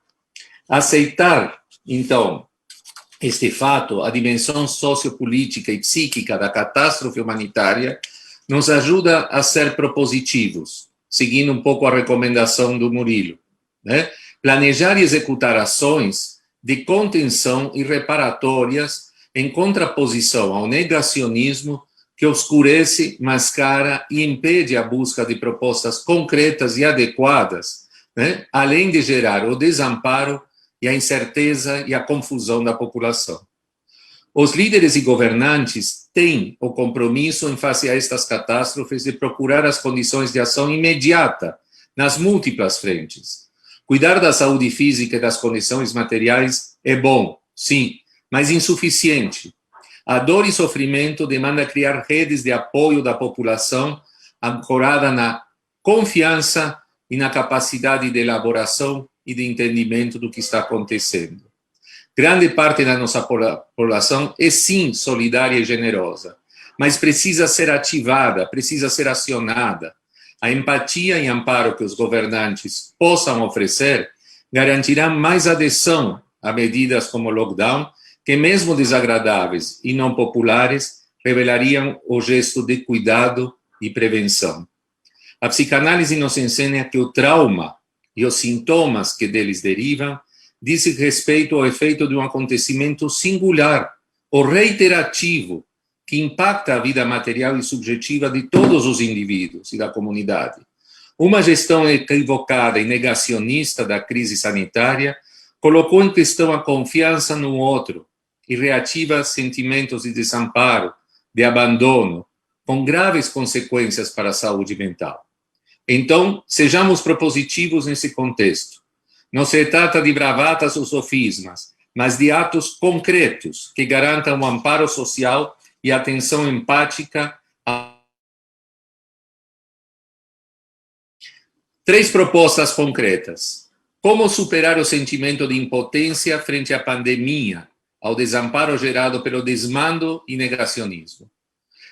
Aceitar, então, este fato, a dimensão sociopolítica e psíquica da catástrofe humanitária, nos ajuda a ser propositivos, seguindo um pouco a recomendação do Murilo, né? Planejar e executar ações de contenção e reparatórias em contraposição ao negacionismo que oscurece, mascara e impede a busca de propostas concretas e adequadas, né? Além de gerar o desamparo e a incerteza e a confusão da população. Os líderes e governantes têm o compromisso em face a estas catástrofes de procurar as condições de ação imediata nas múltiplas frentes. Cuidar da saúde física e das condições materiais é bom, sim, mas insuficiente. A dor e sofrimento demanda criar redes de apoio da população ancorada na confiança e na capacidade de elaboração e de entendimento do que está acontecendo. Grande parte da nossa população é, sim, solidária e generosa, mas precisa ser ativada, precisa ser acionada. A empatia e amparo que os governantes possam oferecer garantirá mais adesão a medidas como o lockdown, que mesmo desagradáveis e não populares, revelariam o gesto de cuidado e prevenção. A psicanálise nos ensina que o trauma e os sintomas que deles derivam dizem respeito ao efeito de um acontecimento singular ou reiterativo que impacta a vida material e subjetiva de todos os indivíduos e da comunidade. Uma gestão equivocada e negacionista da crise sanitária colocou em questão a confiança no outro e reativa sentimentos de desamparo, de abandono, com graves consequências para a saúde mental. Então, sejamos propositivos nesse contexto. Não se trata de bravatas ou sofismas, mas de atos concretos que garantam o amparo social e atenção empática a... 3 propostas concretas. Como superar o sentimento de impotência frente à pandemia, ao desamparo gerado pelo desmando e negacionismo.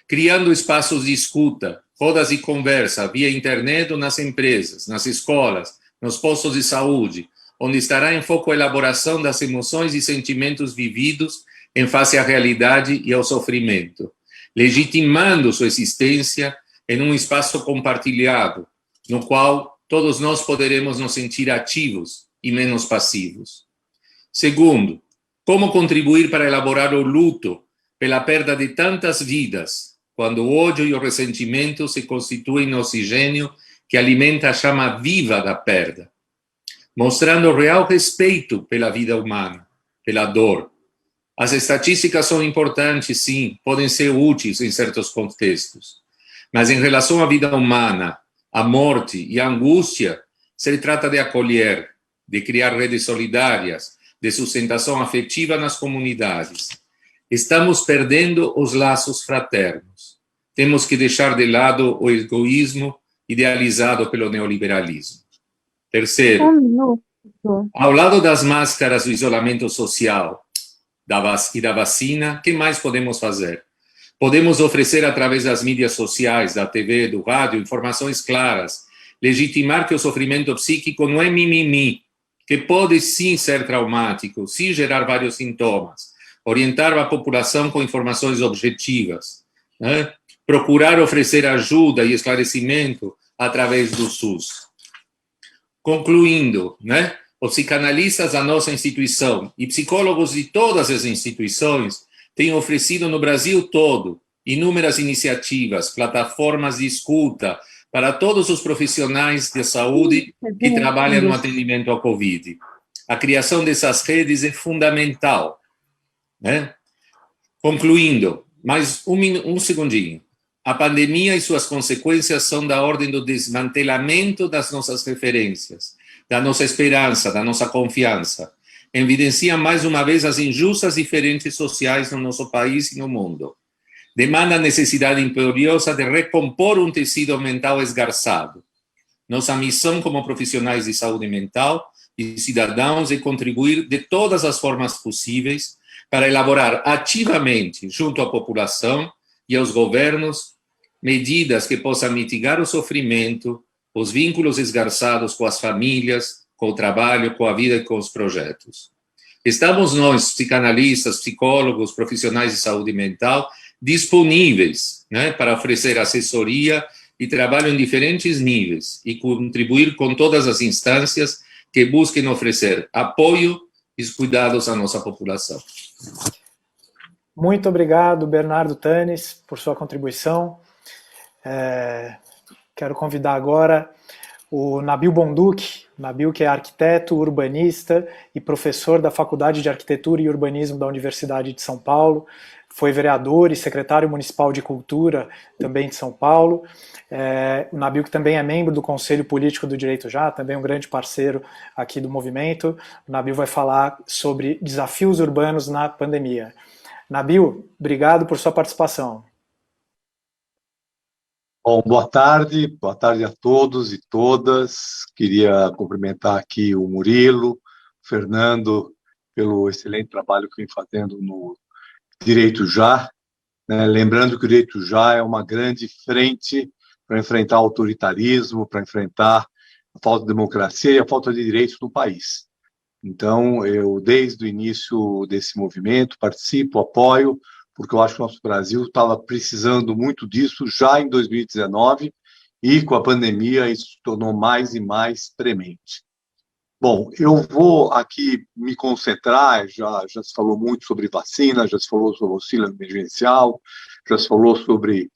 Criando espaços de escuta, rodas de conversa via internet ou nas empresas, nas escolas, nos postos de saúde, onde estará em foco a elaboração das emoções e sentimentos vividos em face à realidade e ao sofrimento, legitimando sua existência em um espaço compartilhado, no qual todos nós poderemos nos sentir ativos e menos passivos. Segundo, como contribuir para elaborar o luto pela perda de tantas vidas, quando o ódio e o ressentimento se constituem no oxigênio que alimenta a chama viva da perda, mostrando real respeito pela vida humana, pela dor. As estatísticas são importantes, sim, podem ser úteis em certos contextos, mas em relação à vida humana, à morte e à angústia, se trata de acolher, de criar redes solidárias, de sustentação afetiva nas comunidades. Estamos perdendo os laços fraternos. Temos que deixar de lado o egoísmo idealizado pelo neoliberalismo. Terceiro, ao lado das máscaras do isolamento social e da vacina, o que mais podemos fazer? Podemos oferecer, através das mídias sociais, da TV, do rádio, informações claras, legitimar que o sofrimento psíquico não é mimimi, que pode sim ser traumático, sim gerar vários sintomas, orientar a população com informações objetivas, né? Procurar oferecer ajuda e esclarecimento através do SUS. Concluindo, né? Os psicanalistas da nossa instituição e psicólogos de todas as instituições têm oferecido no Brasil todo inúmeras iniciativas, plataformas de escuta para todos os profissionais de saúde que trabalham no atendimento ao Covid. A criação dessas redes é fundamental, né? Concluindo, mais um segundinho. A pandemia e suas consequências são da ordem do desmantelamento das nossas referências, da nossa esperança, da nossa confiança. Evidencia mais uma vez as injustas diferenças sociais no nosso país e no mundo. Demanda a necessidade imperiosa de recompor um tecido mental esgarçado. Nossa missão como profissionais de saúde mental e cidadãos é contribuir de todas as formas possíveis para elaborar ativamente, junto à população e aos governos, medidas que possam mitigar o sofrimento, os vínculos esgarçados com as famílias, com o trabalho, com a vida e com os projetos. Estamos nós, psicanalistas, psicólogos, profissionais de saúde mental, disponíveis, né, para oferecer assessoria e trabalho em diferentes níveis e contribuir com todas as instâncias que busquem oferecer apoio e cuidados à nossa população. Muito obrigado, Bernardo Tanis, por sua contribuição. Quero convidar agora o Nabil Bonduque. Nabil, que é arquiteto, urbanista e professor da Faculdade de Arquitetura e Urbanismo da Universidade de São Paulo, foi vereador e secretário municipal de Cultura também de São Paulo. O Nabil, que também é membro do Conselho Político do Direito Já, também um grande parceiro aqui do movimento. O Nabil vai falar sobre desafios urbanos na pandemia. Nabil, obrigado por sua participação. Bom, boa tarde a todos e todas. Queria cumprimentar aqui o Murilo, o Fernando, pelo excelente trabalho que vem fazendo no Direito Já, né? Lembrando que o Direito Já é uma grande frente para enfrentar o autoritarismo, para enfrentar a falta de democracia e a falta de direitos no país. Então, eu, desde o início desse movimento, participo, apoio, porque eu acho que o nosso Brasil estava precisando muito disso já em 2019, e com a pandemia isso se tornou mais e mais premente. Bom, eu vou aqui me concentrar, já se falou muito sobre vacina, já se falou sobre auxílio emergencial, já se falou sobre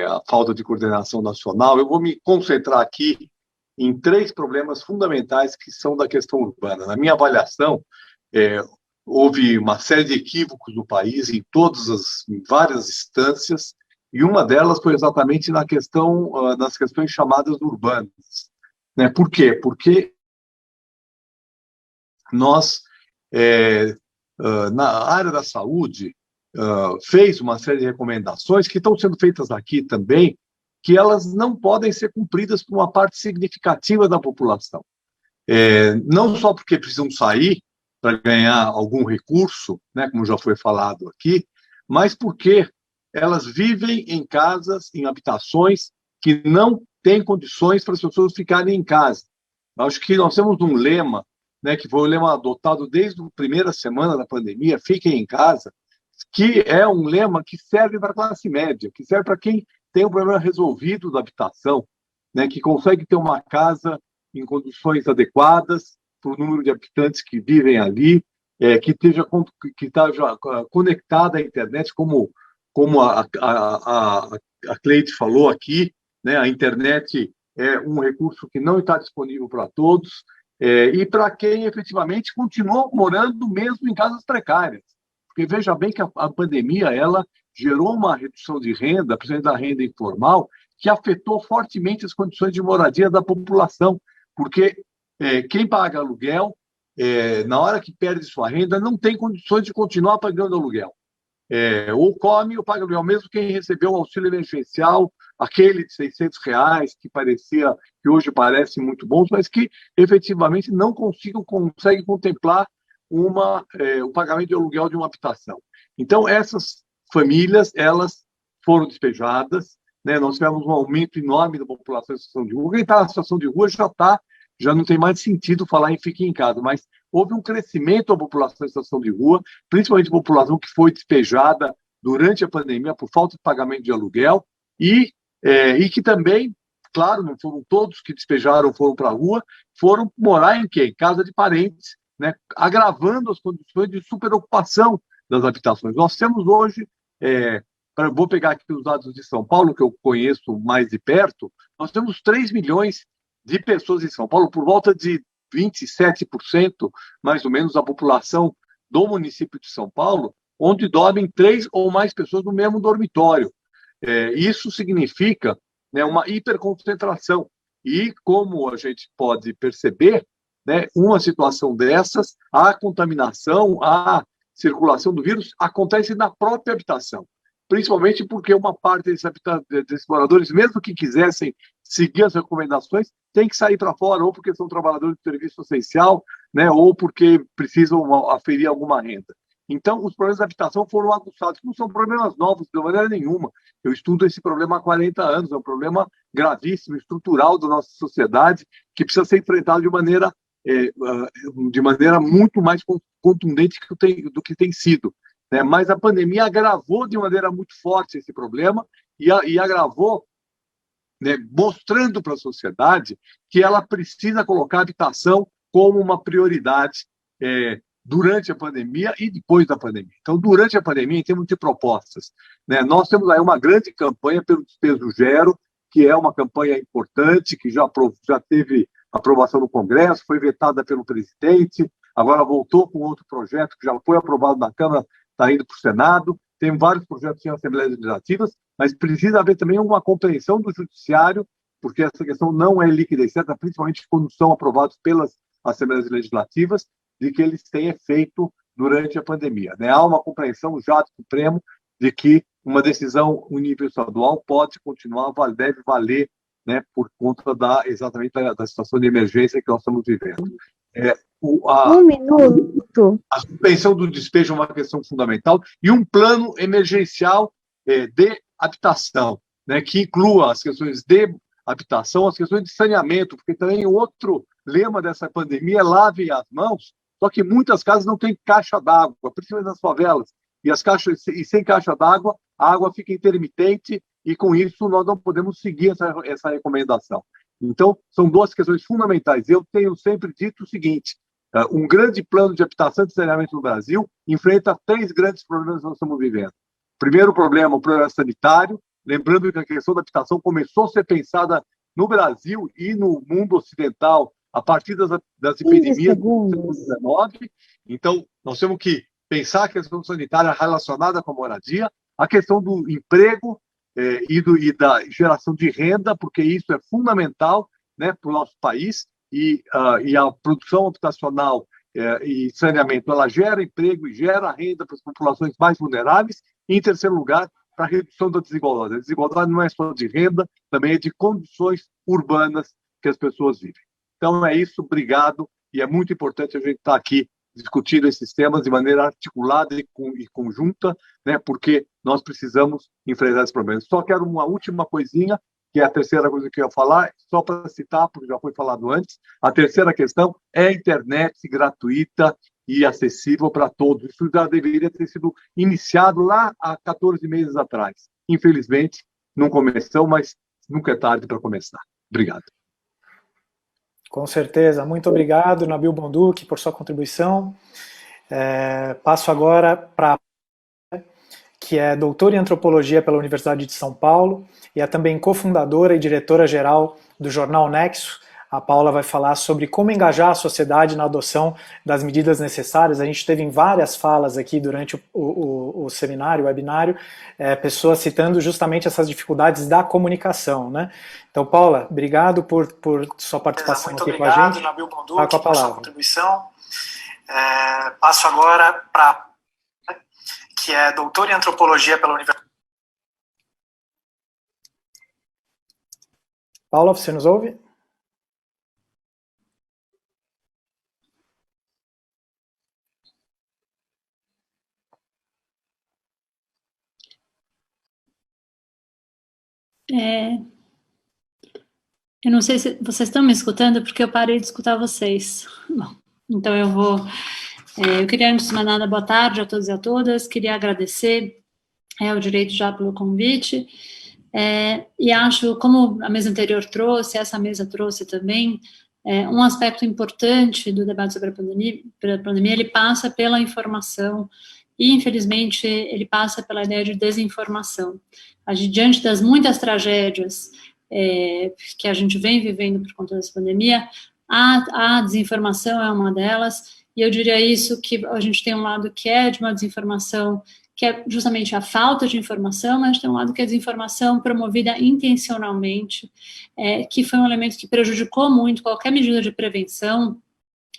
a falta de coordenação nacional. Eu vou me concentrar aqui em 3 problemas fundamentais que são da questão urbana. Na minha avaliação, houve uma série de equívocos no país, em várias instâncias, e uma delas foi exatamente nas questões chamadas urbanas. Né? Por quê? Porque nós, na área da saúde, fez uma série de recomendações que estão sendo feitas aqui também, que elas não podem ser cumpridas por uma parte significativa da população. Não só porque precisam sair para ganhar algum recurso, né, como já foi falado aqui, mas porque elas vivem em casas, em habitações que não têm condições para as pessoas ficarem em casa. Acho que nós temos um lema, né, que foi o lema adotado desde a primeira semana da pandemia, fiquem em casa, que é um lema que serve para a classe média, que serve para quem tem um problema resolvido da habitação, né, que consegue ter uma casa em condições adequadas para o número de habitantes que vivem ali, que esteja conectada à internet, como a Cleide falou aqui, né, a internet é um recurso que não está disponível para todos, e para quem efetivamente continua morando mesmo em casas precárias. Porque veja bem que a pandemia ela gerou uma redução de renda, principalmente da renda informal, que afetou fortemente as condições de moradia da população, porque quem paga aluguel, na hora que perde sua renda, não tem condições de continuar pagando aluguel. Ou come ou paga aluguel, mesmo quem recebeu o auxílio emergencial, aquele de R$600, que hoje parece muito bom, mas que efetivamente não consegue contemplar o pagamento de aluguel de uma habitação. Então, essas famílias, elas foram despejadas, né? Nós tivemos um aumento enorme da população em situação de rua. Quem está na situação de rua já não tem mais sentido falar em fique em casa, mas houve um crescimento da população em situação de rua, principalmente a população que foi despejada durante a pandemia por falta de pagamento de aluguel e que também, claro, não foram todos que despejaram, foram para a rua, foram morar em quê? Em casa de parentes, né? Agravando as condições de superocupação das habitações. Nós temos hoje, vou pegar aqui os dados de São Paulo, que eu conheço mais de perto, nós temos 3 milhões de pessoas em São Paulo, por volta de 27%, mais ou menos, da população do município de São Paulo, onde dormem 3 ou mais pessoas no mesmo dormitório. Isso significa, né, uma hiperconcentração. E, como a gente pode perceber, né, uma situação dessas, a contaminação, a circulação do vírus acontece na própria habitação. Principalmente porque uma parte desses moradores, mesmo que quisessem seguir as recomendações, tem que sair para fora, ou porque são trabalhadores de serviço essencial, né, ou porque precisam aferir alguma renda. Então, os problemas de habitação foram aguçados, que não são problemas novos de maneira nenhuma. Eu estudo esse problema há 40 anos, é um problema gravíssimo, estrutural da nossa sociedade, que precisa ser enfrentado de maneira muito mais contundente do que tem sido, né? Mas a pandemia agravou de maneira muito forte esse problema e agravou, né, mostrando para a sociedade que ela precisa colocar a habitação como uma prioridade durante a pandemia e depois da pandemia. Então, durante a pandemia, em termos de propostas, né, nós temos aí uma grande campanha pelo Despejo Zero, que é uma campanha importante, que já teve aprovação no Congresso, foi vetada pelo presidente, agora voltou com outro projeto que já foi aprovado na Câmara, está indo para o Senado, tem vários projetos em Assembleias Legislativas, mas precisa haver também uma compreensão do Judiciário, porque essa questão não é líquida e certa, principalmente quando são aprovados pelas Assembleias Legislativas, de que eles têm efeito durante a pandemia, né? Há uma compreensão já do Supremo de que uma decisão universalmente pode continuar, deve valer, né, por conta exatamente da situação de emergência que nós estamos vivendo. Um minuto. A suspensão do despejo é uma questão fundamental e um plano emergencial de habitação, né, que inclua as questões de habitação, as questões de saneamento, porque também outro lema dessa pandemia é lave as mãos, só que muitas casas não têm caixa d'água, principalmente nas favelas, e sem caixa d'água, a água fica intermitente e com isso nós não podemos seguir essa recomendação. Então, são duas questões fundamentais. Eu tenho sempre dito o seguinte, um grande plano de habitação e de saneamento no Brasil enfrenta 3 grandes problemas que nós estamos vivendo. Primeiro problema, o problema sanitário, lembrando que a questão da habitação começou a ser pensada no Brasil e no mundo ocidental a partir das epidemias do século XIX. Então, nós temos que pensar a questão sanitária relacionada com a moradia, a questão do emprego e da geração de renda, porque isso é fundamental, né, para o nosso país, e a produção habitacional e saneamento, ela gera emprego e gera renda para as populações mais vulneráveis, e, em terceiro lugar, para a redução da desigualdade. A desigualdade não é só de renda, também é de condições urbanas que as pessoas vivem. Então é isso, obrigado, e é muito importante a gente estar aqui discutindo esses temas de maneira articulada e conjunta, né, porque nós precisamos enfrentar esses problemas. Só quero uma última coisinha, que é a terceira coisa que eu ia falar, só para citar, porque já foi falado antes, a terceira questão é a internet gratuita e acessível para todos. Isso já deveria ter sido iniciado lá há 14 meses atrás. Infelizmente, não começou, mas nunca é tarde para começar. Obrigado. Com certeza. Muito obrigado, Nabil Bonduki, por sua contribuição. Passo agora para que é doutora em antropologia pela Universidade de São Paulo e é também cofundadora e diretora-geral do jornal Nexo. A Paula vai falar sobre como engajar a sociedade na adoção das medidas necessárias. A gente teve em várias falas aqui durante o seminário, o webinário, pessoas citando justamente essas dificuldades da comunicação, né? Então, Paula, obrigado por sua participação aqui com a gente. Muito obrigado, Nabil Bonduki, por sua contribuição. Passo agora para que é doutora em antropologia pela Universidade. Paula, você nos ouve? Eu não sei se vocês estão me escutando, porque eu parei de escutar vocês. Bom, então eu queria, antes de mais nada, boa tarde a todos e a todas, queria agradecer ao Direito já pelo convite, e acho, como a mesa anterior trouxe, essa mesa trouxe também, um aspecto importante do debate sobre a pandemia, ele passa pela informação, e, infelizmente, ele passa pela ideia de desinformação. Diante das muitas tragédias que a gente vem vivendo por conta dessa pandemia, a desinformação é uma delas, e eu diria isso, que a gente tem um lado que é de uma desinformação, que é justamente a falta de informação, mas a gente tem um lado que é desinformação promovida intencionalmente, que foi um elemento que prejudicou muito qualquer medida de prevenção,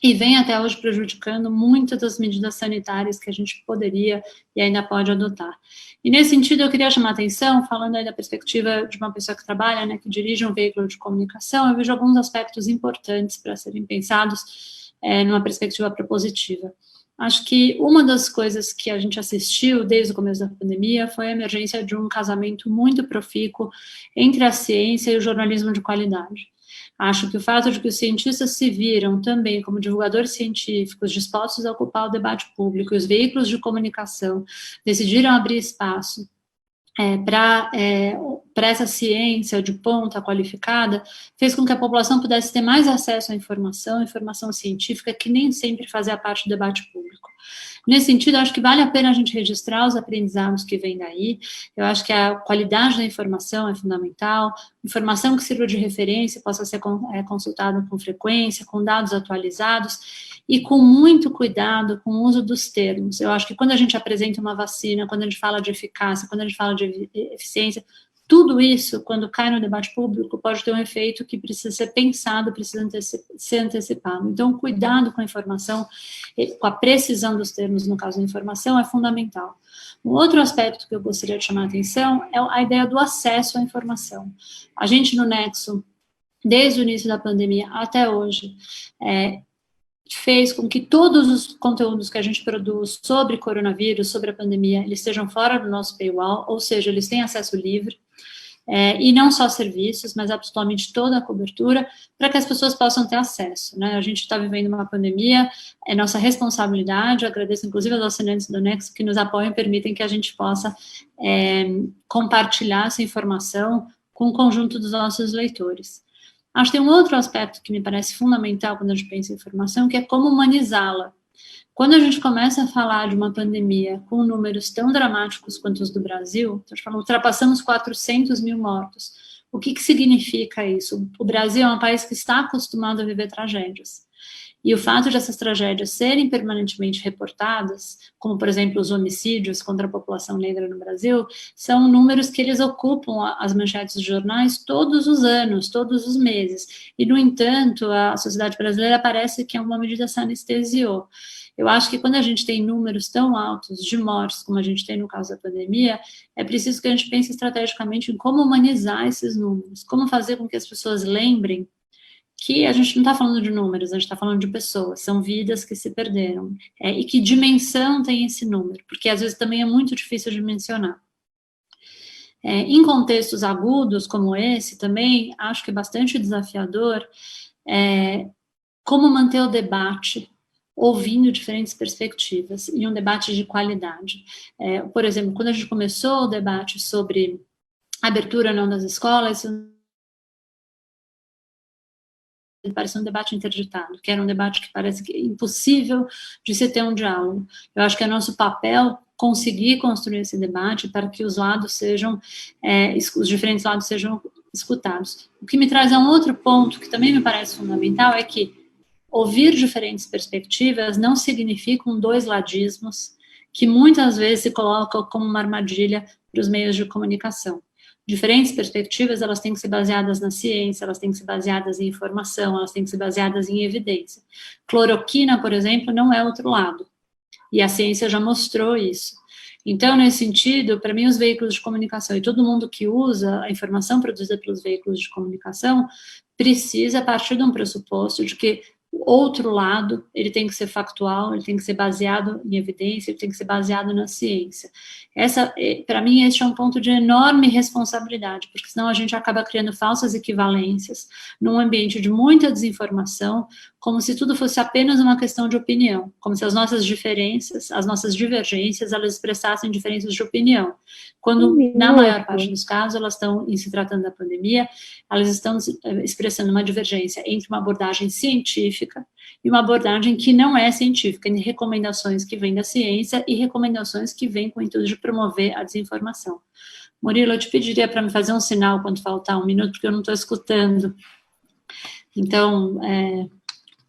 e vem até hoje prejudicando muitas das medidas sanitárias que a gente poderia e ainda pode adotar. E nesse sentido eu queria chamar a atenção, falando aí da perspectiva de uma pessoa que trabalha, né, que dirige um veículo de comunicação, eu vejo alguns aspectos importantes para serem pensados numa perspectiva propositiva. Acho que uma das coisas que a gente assistiu desde o começo da pandemia foi a emergência de um casamento muito profícuo entre a ciência e o jornalismo de qualidade. Acho que o fato de que os cientistas se viram também como divulgadores científicos dispostos a ocupar o debate público, e os veículos de comunicação decidiram abrir espaço para essa ciência de ponta qualificada, fez com que a população pudesse ter mais acesso à informação científica, que nem sempre fazia parte do debate público. Nesse sentido, acho que vale a pena a gente registrar os aprendizados que vêm daí. Eu acho que a qualidade da informação é fundamental, informação que sirva de referência, possa ser consultada com frequência, com dados atualizados, e com muito cuidado com o uso dos termos. Eu acho que quando a gente apresenta uma vacina, quando a gente fala de eficácia, quando a gente fala de eficiência, tudo isso, quando cai no debate público, pode ter um efeito que precisa ser pensado, precisa ser antecipado. Então, cuidado com a informação, com a precisão dos termos, no caso da informação, é fundamental. Um outro aspecto que eu gostaria de chamar a atenção é a ideia do acesso à informação. A gente, no Nexo, desde o início da pandemia até hoje, fez com que todos os conteúdos que a gente produz sobre coronavírus, sobre a pandemia, eles estejam fora do nosso paywall, ou seja, eles têm acesso livre, e não só serviços, mas absolutamente toda a cobertura, para que as pessoas possam ter acesso, né? A gente está vivendo uma pandemia, é nossa responsabilidade, agradeço inclusive aos assinantes do Nexo que nos apoiam e permitem que a gente possa compartilhar essa informação com o conjunto dos nossos leitores. Acho que tem um outro aspecto que me parece fundamental quando a gente pensa em informação, que é como humanizá-la. Quando a gente começa a falar de uma pandemia com números tão dramáticos quanto os do Brasil, ultrapassamos 400 mil mortos. O que significa isso? O Brasil é um país que está acostumado a viver tragédias. E o fato de essas tragédias serem permanentemente reportadas, como, por exemplo, os homicídios contra a população negra no Brasil, são números que eles ocupam as manchetes dos jornais todos os anos, todos os meses. E, no entanto, a sociedade brasileira parece que, em alguma medida, se anestesiou. Eu acho que quando a gente tem números tão altos de mortes, como a gente tem no caso da pandemia, é preciso que a gente pense estrategicamente em como humanizar esses números, como fazer com que as pessoas lembrem que a gente não está falando de números, a gente está falando de pessoas, são vidas que se perderam. E que dimensão tem esse número? Porque às vezes também é muito difícil de mencionar. Em contextos agudos como esse, também acho que é bastante desafiador como manter o debate, ouvindo diferentes perspectivas, e um debate de qualidade. Por exemplo, quando a gente começou o debate sobre abertura ou não das escolas, parece um debate interditado, que era um debate que parece que é impossível de se ter um diálogo. Eu acho que é nosso papel conseguir construir esse debate para que os lados sejam, os diferentes lados sejam escutados. O que me traz a um outro ponto que também me parece fundamental é que ouvir diferentes perspectivas não significam dois ladismos que muitas vezes se colocam como uma armadilha para os meios de comunicação. Diferentes perspectivas, elas têm que ser baseadas na ciência, elas têm que ser baseadas em informação, elas têm que ser baseadas em evidência. Cloroquina, por exemplo, não é outro lado. E a ciência já mostrou isso. Então, nesse sentido, para mim, os veículos de comunicação e todo mundo que usa a informação produzida pelos veículos de comunicação precisa partir de um pressuposto de que o outro lado, ele tem que ser factual, ele tem que ser baseado em evidência, ele tem que ser baseado na ciência. Para mim, este é um ponto de enorme responsabilidade, porque senão a gente acaba criando falsas equivalências num ambiente de muita desinformação, como se tudo fosse apenas uma questão de opinião, como se as nossas diferenças, as nossas divergências, elas expressassem diferenças de opinião, quando, na maior parte dos casos, elas estão, em se tratando da pandemia, elas estão expressando uma divergência entre uma abordagem científica e uma abordagem que não é científica, em recomendações que vêm da ciência e recomendações que vêm com o intuito de promover a desinformação. Murilo, eu te pediria para me fazer um sinal quando faltar um minuto, porque eu não estou escutando. Então,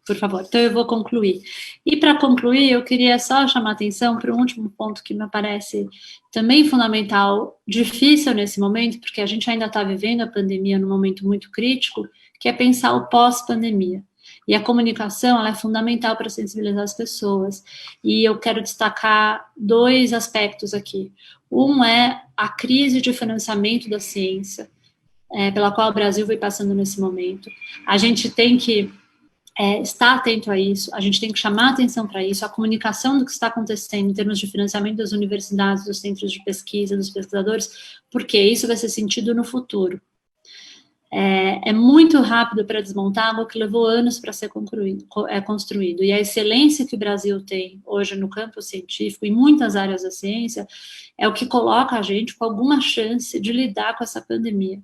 por favor, então eu vou concluir. E para concluir, eu queria só chamar a atenção para um último ponto que me parece também fundamental, difícil nesse momento, porque a gente ainda está vivendo a pandemia num momento muito crítico, que é pensar o pós-pandemia. E a comunicação, ela é fundamental para sensibilizar as pessoas. E eu quero destacar dois aspectos aqui. Um é a crise de financiamento da ciência, pela qual o Brasil vem passando nesse momento. A gente tem que está atento a isso, a gente tem que chamar atenção para isso, a comunicação do que está acontecendo em termos de financiamento das universidades, dos centros de pesquisa, dos pesquisadores, porque isso vai ser sentido no futuro. É muito rápido para desmontar algo que levou anos para ser construído. E a excelência que o Brasil tem hoje no campo científico, em muitas áreas da ciência, é o que coloca a gente com alguma chance de lidar com essa pandemia.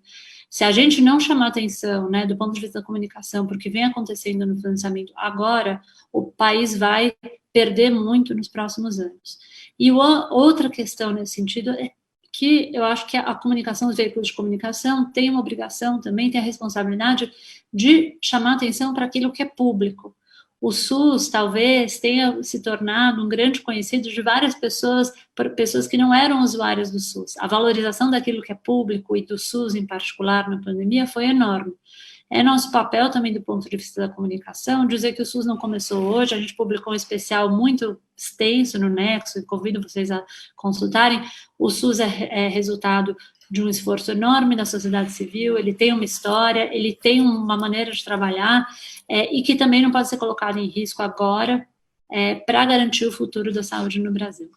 Se a gente não chamar atenção, né, do ponto de vista da comunicação, porque vem acontecendo no financiamento agora, o país vai perder muito nos próximos anos. E outra questão nesse sentido é que eu acho que a comunicação, os veículos de comunicação têm uma obrigação também, tem a responsabilidade de chamar atenção para aquilo que é público. O SUS talvez tenha se tornado um grande conhecido de várias pessoas que não eram usuárias do SUS. A valorização daquilo que é público e do SUS em particular na pandemia foi enorme. É nosso papel também do ponto de vista da comunicação dizer que o SUS não começou hoje, a gente publicou um especial muito extenso no Nexo, e convido vocês a consultarem. O SUS é resultado de um esforço enorme da sociedade civil, ele tem uma história, ele tem uma maneira de trabalhar, e que também não pode ser colocado em risco agora para garantir o futuro da saúde no Brasil.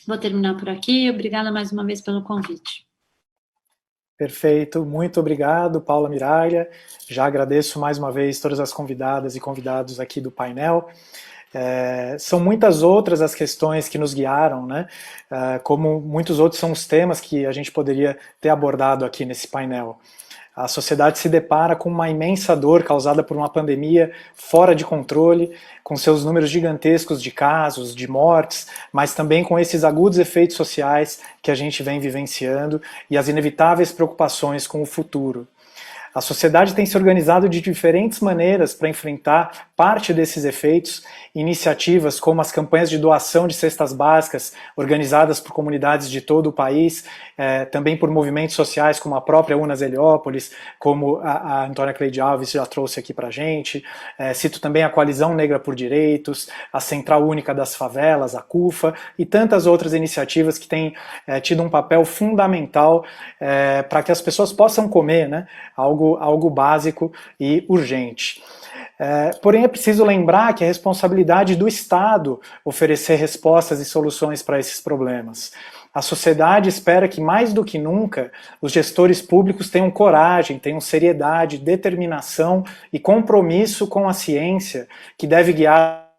Vou terminar por aqui, obrigada mais uma vez pelo convite. Perfeito, muito obrigado, Paula Miralha. Já agradeço mais uma vez todas as convidadas e convidados aqui do painel. São muitas outras as questões que nos guiaram, né? Como muitos outros são os temas que a gente poderia ter abordado aqui nesse painel. A sociedade se depara com uma imensa dor causada por uma pandemia fora de controle, com seus números gigantescos de casos, de mortes, mas também com esses agudos efeitos sociais que a gente vem vivenciando e as inevitáveis preocupações com o futuro. A sociedade tem se organizado de diferentes maneiras para enfrentar parte desses efeitos, iniciativas como as campanhas de doação de cestas básicas organizadas por comunidades de todo o país, também por movimentos sociais como a própria Unas Heliópolis, como a Antônia Cleide Alves já trouxe aqui para a gente. Cito também a Coalizão Negra por Direitos, a Central Única das Favelas, a CUFA, e tantas outras iniciativas que têm tido um papel fundamental para que as pessoas possam comer, né? Algo básico e urgente. Porém, é preciso lembrar que é responsabilidade do Estado oferecer respostas e soluções para esses problemas. A sociedade espera que, mais do que nunca, os gestores públicos tenham coragem, tenham seriedade, determinação e compromisso com a ciência que deve guiar.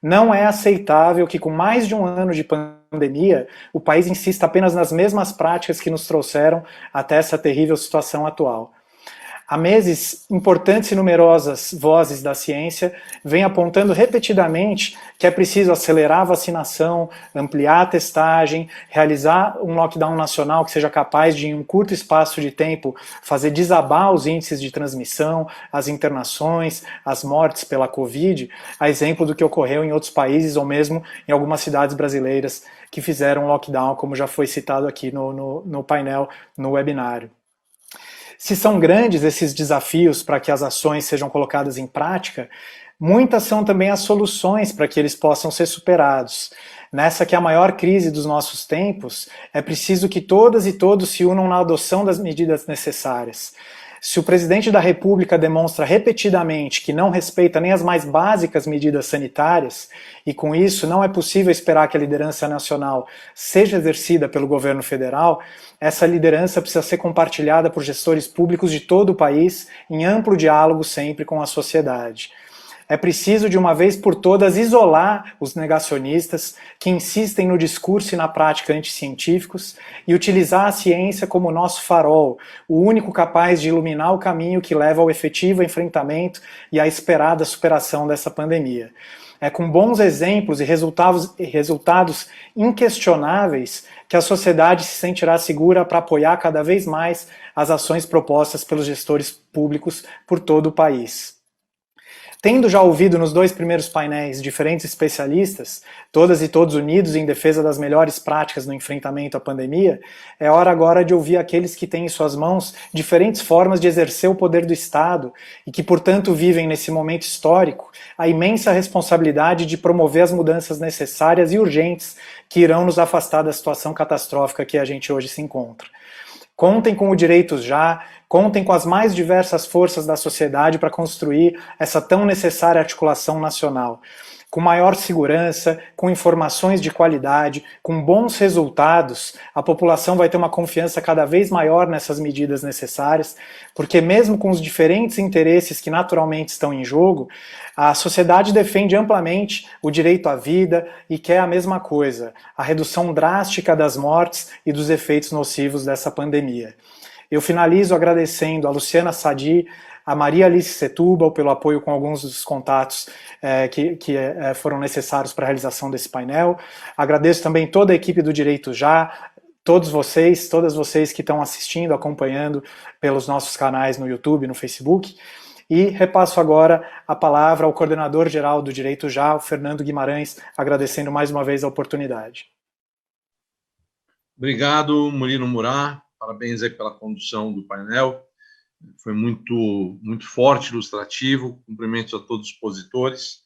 Não é aceitável que, com mais de um ano de pandemia, o país insista apenas nas mesmas práticas que nos trouxeram até essa terrível situação atual. Há meses, importantes e numerosas vozes da ciência vêm apontando repetidamente que é preciso acelerar a vacinação, ampliar a testagem, realizar um lockdown nacional que seja capaz de, em um curto espaço de tempo, fazer desabar os índices de transmissão, as internações, as mortes pela Covid, a exemplo do que ocorreu em outros países ou mesmo em algumas cidades brasileiras que fizeram um lockdown, como já foi citado aqui no painel, no webinário. Se são grandes esses desafios para que as ações sejam colocadas em prática, muitas são também as soluções para que eles possam ser superados. Nessa que é a maior crise dos nossos tempos, é preciso que todas e todos se unam na adoção das medidas necessárias. Se o presidente da República demonstra repetidamente que não respeita nem as mais básicas medidas sanitárias, e com isso não é possível esperar que a liderança nacional seja exercida pelo governo federal, essa liderança precisa ser compartilhada por gestores públicos de todo o país, em amplo diálogo sempre com a sociedade. É preciso, de uma vez por todas, isolar os negacionistas que insistem no discurso e na prática anticientíficos e utilizar a ciência como nosso farol, o único capaz de iluminar o caminho que leva ao efetivo enfrentamento e à esperada superação dessa pandemia. É com bons exemplos e resultados inquestionáveis que a sociedade se sentirá segura para apoiar cada vez mais as ações propostas pelos gestores públicos por todo o país. Tendo já ouvido nos 2 primeiros painéis diferentes especialistas, todas e todos unidos em defesa das melhores práticas no enfrentamento à pandemia, é hora agora de ouvir aqueles que têm em suas mãos diferentes formas de exercer o poder do Estado e que, portanto, vivem nesse momento histórico a imensa responsabilidade de promover as mudanças necessárias e urgentes que irão nos afastar da situação catastrófica que a gente hoje se encontra. Contem com o Direitos Já, contem com as mais diversas forças da sociedade para construir essa tão necessária articulação nacional. Com maior segurança, com informações de qualidade, com bons resultados, a população vai ter uma confiança cada vez maior nessas medidas necessárias, porque mesmo com os diferentes interesses que naturalmente estão em jogo, a sociedade defende amplamente o direito à vida e quer a mesma coisa, a redução drástica das mortes e dos efeitos nocivos dessa pandemia. Eu finalizo agradecendo a Luciana Sadi, a Maria Alice Setúbal pelo apoio com alguns dos contatos que foram necessários para a realização desse painel. Agradeço também toda a equipe do Direito Já, todas vocês que estão assistindo, acompanhando pelos nossos canais no YouTube, no Facebook. E repasso agora a palavra ao coordenador-geral do Direito Já, o Fernando Guimarães, agradecendo mais uma vez a oportunidade. Obrigado, Murilo Murat. Parabéns aí pela condução do painel. Foi muito forte, ilustrativo. Cumprimentos a todos os expositores.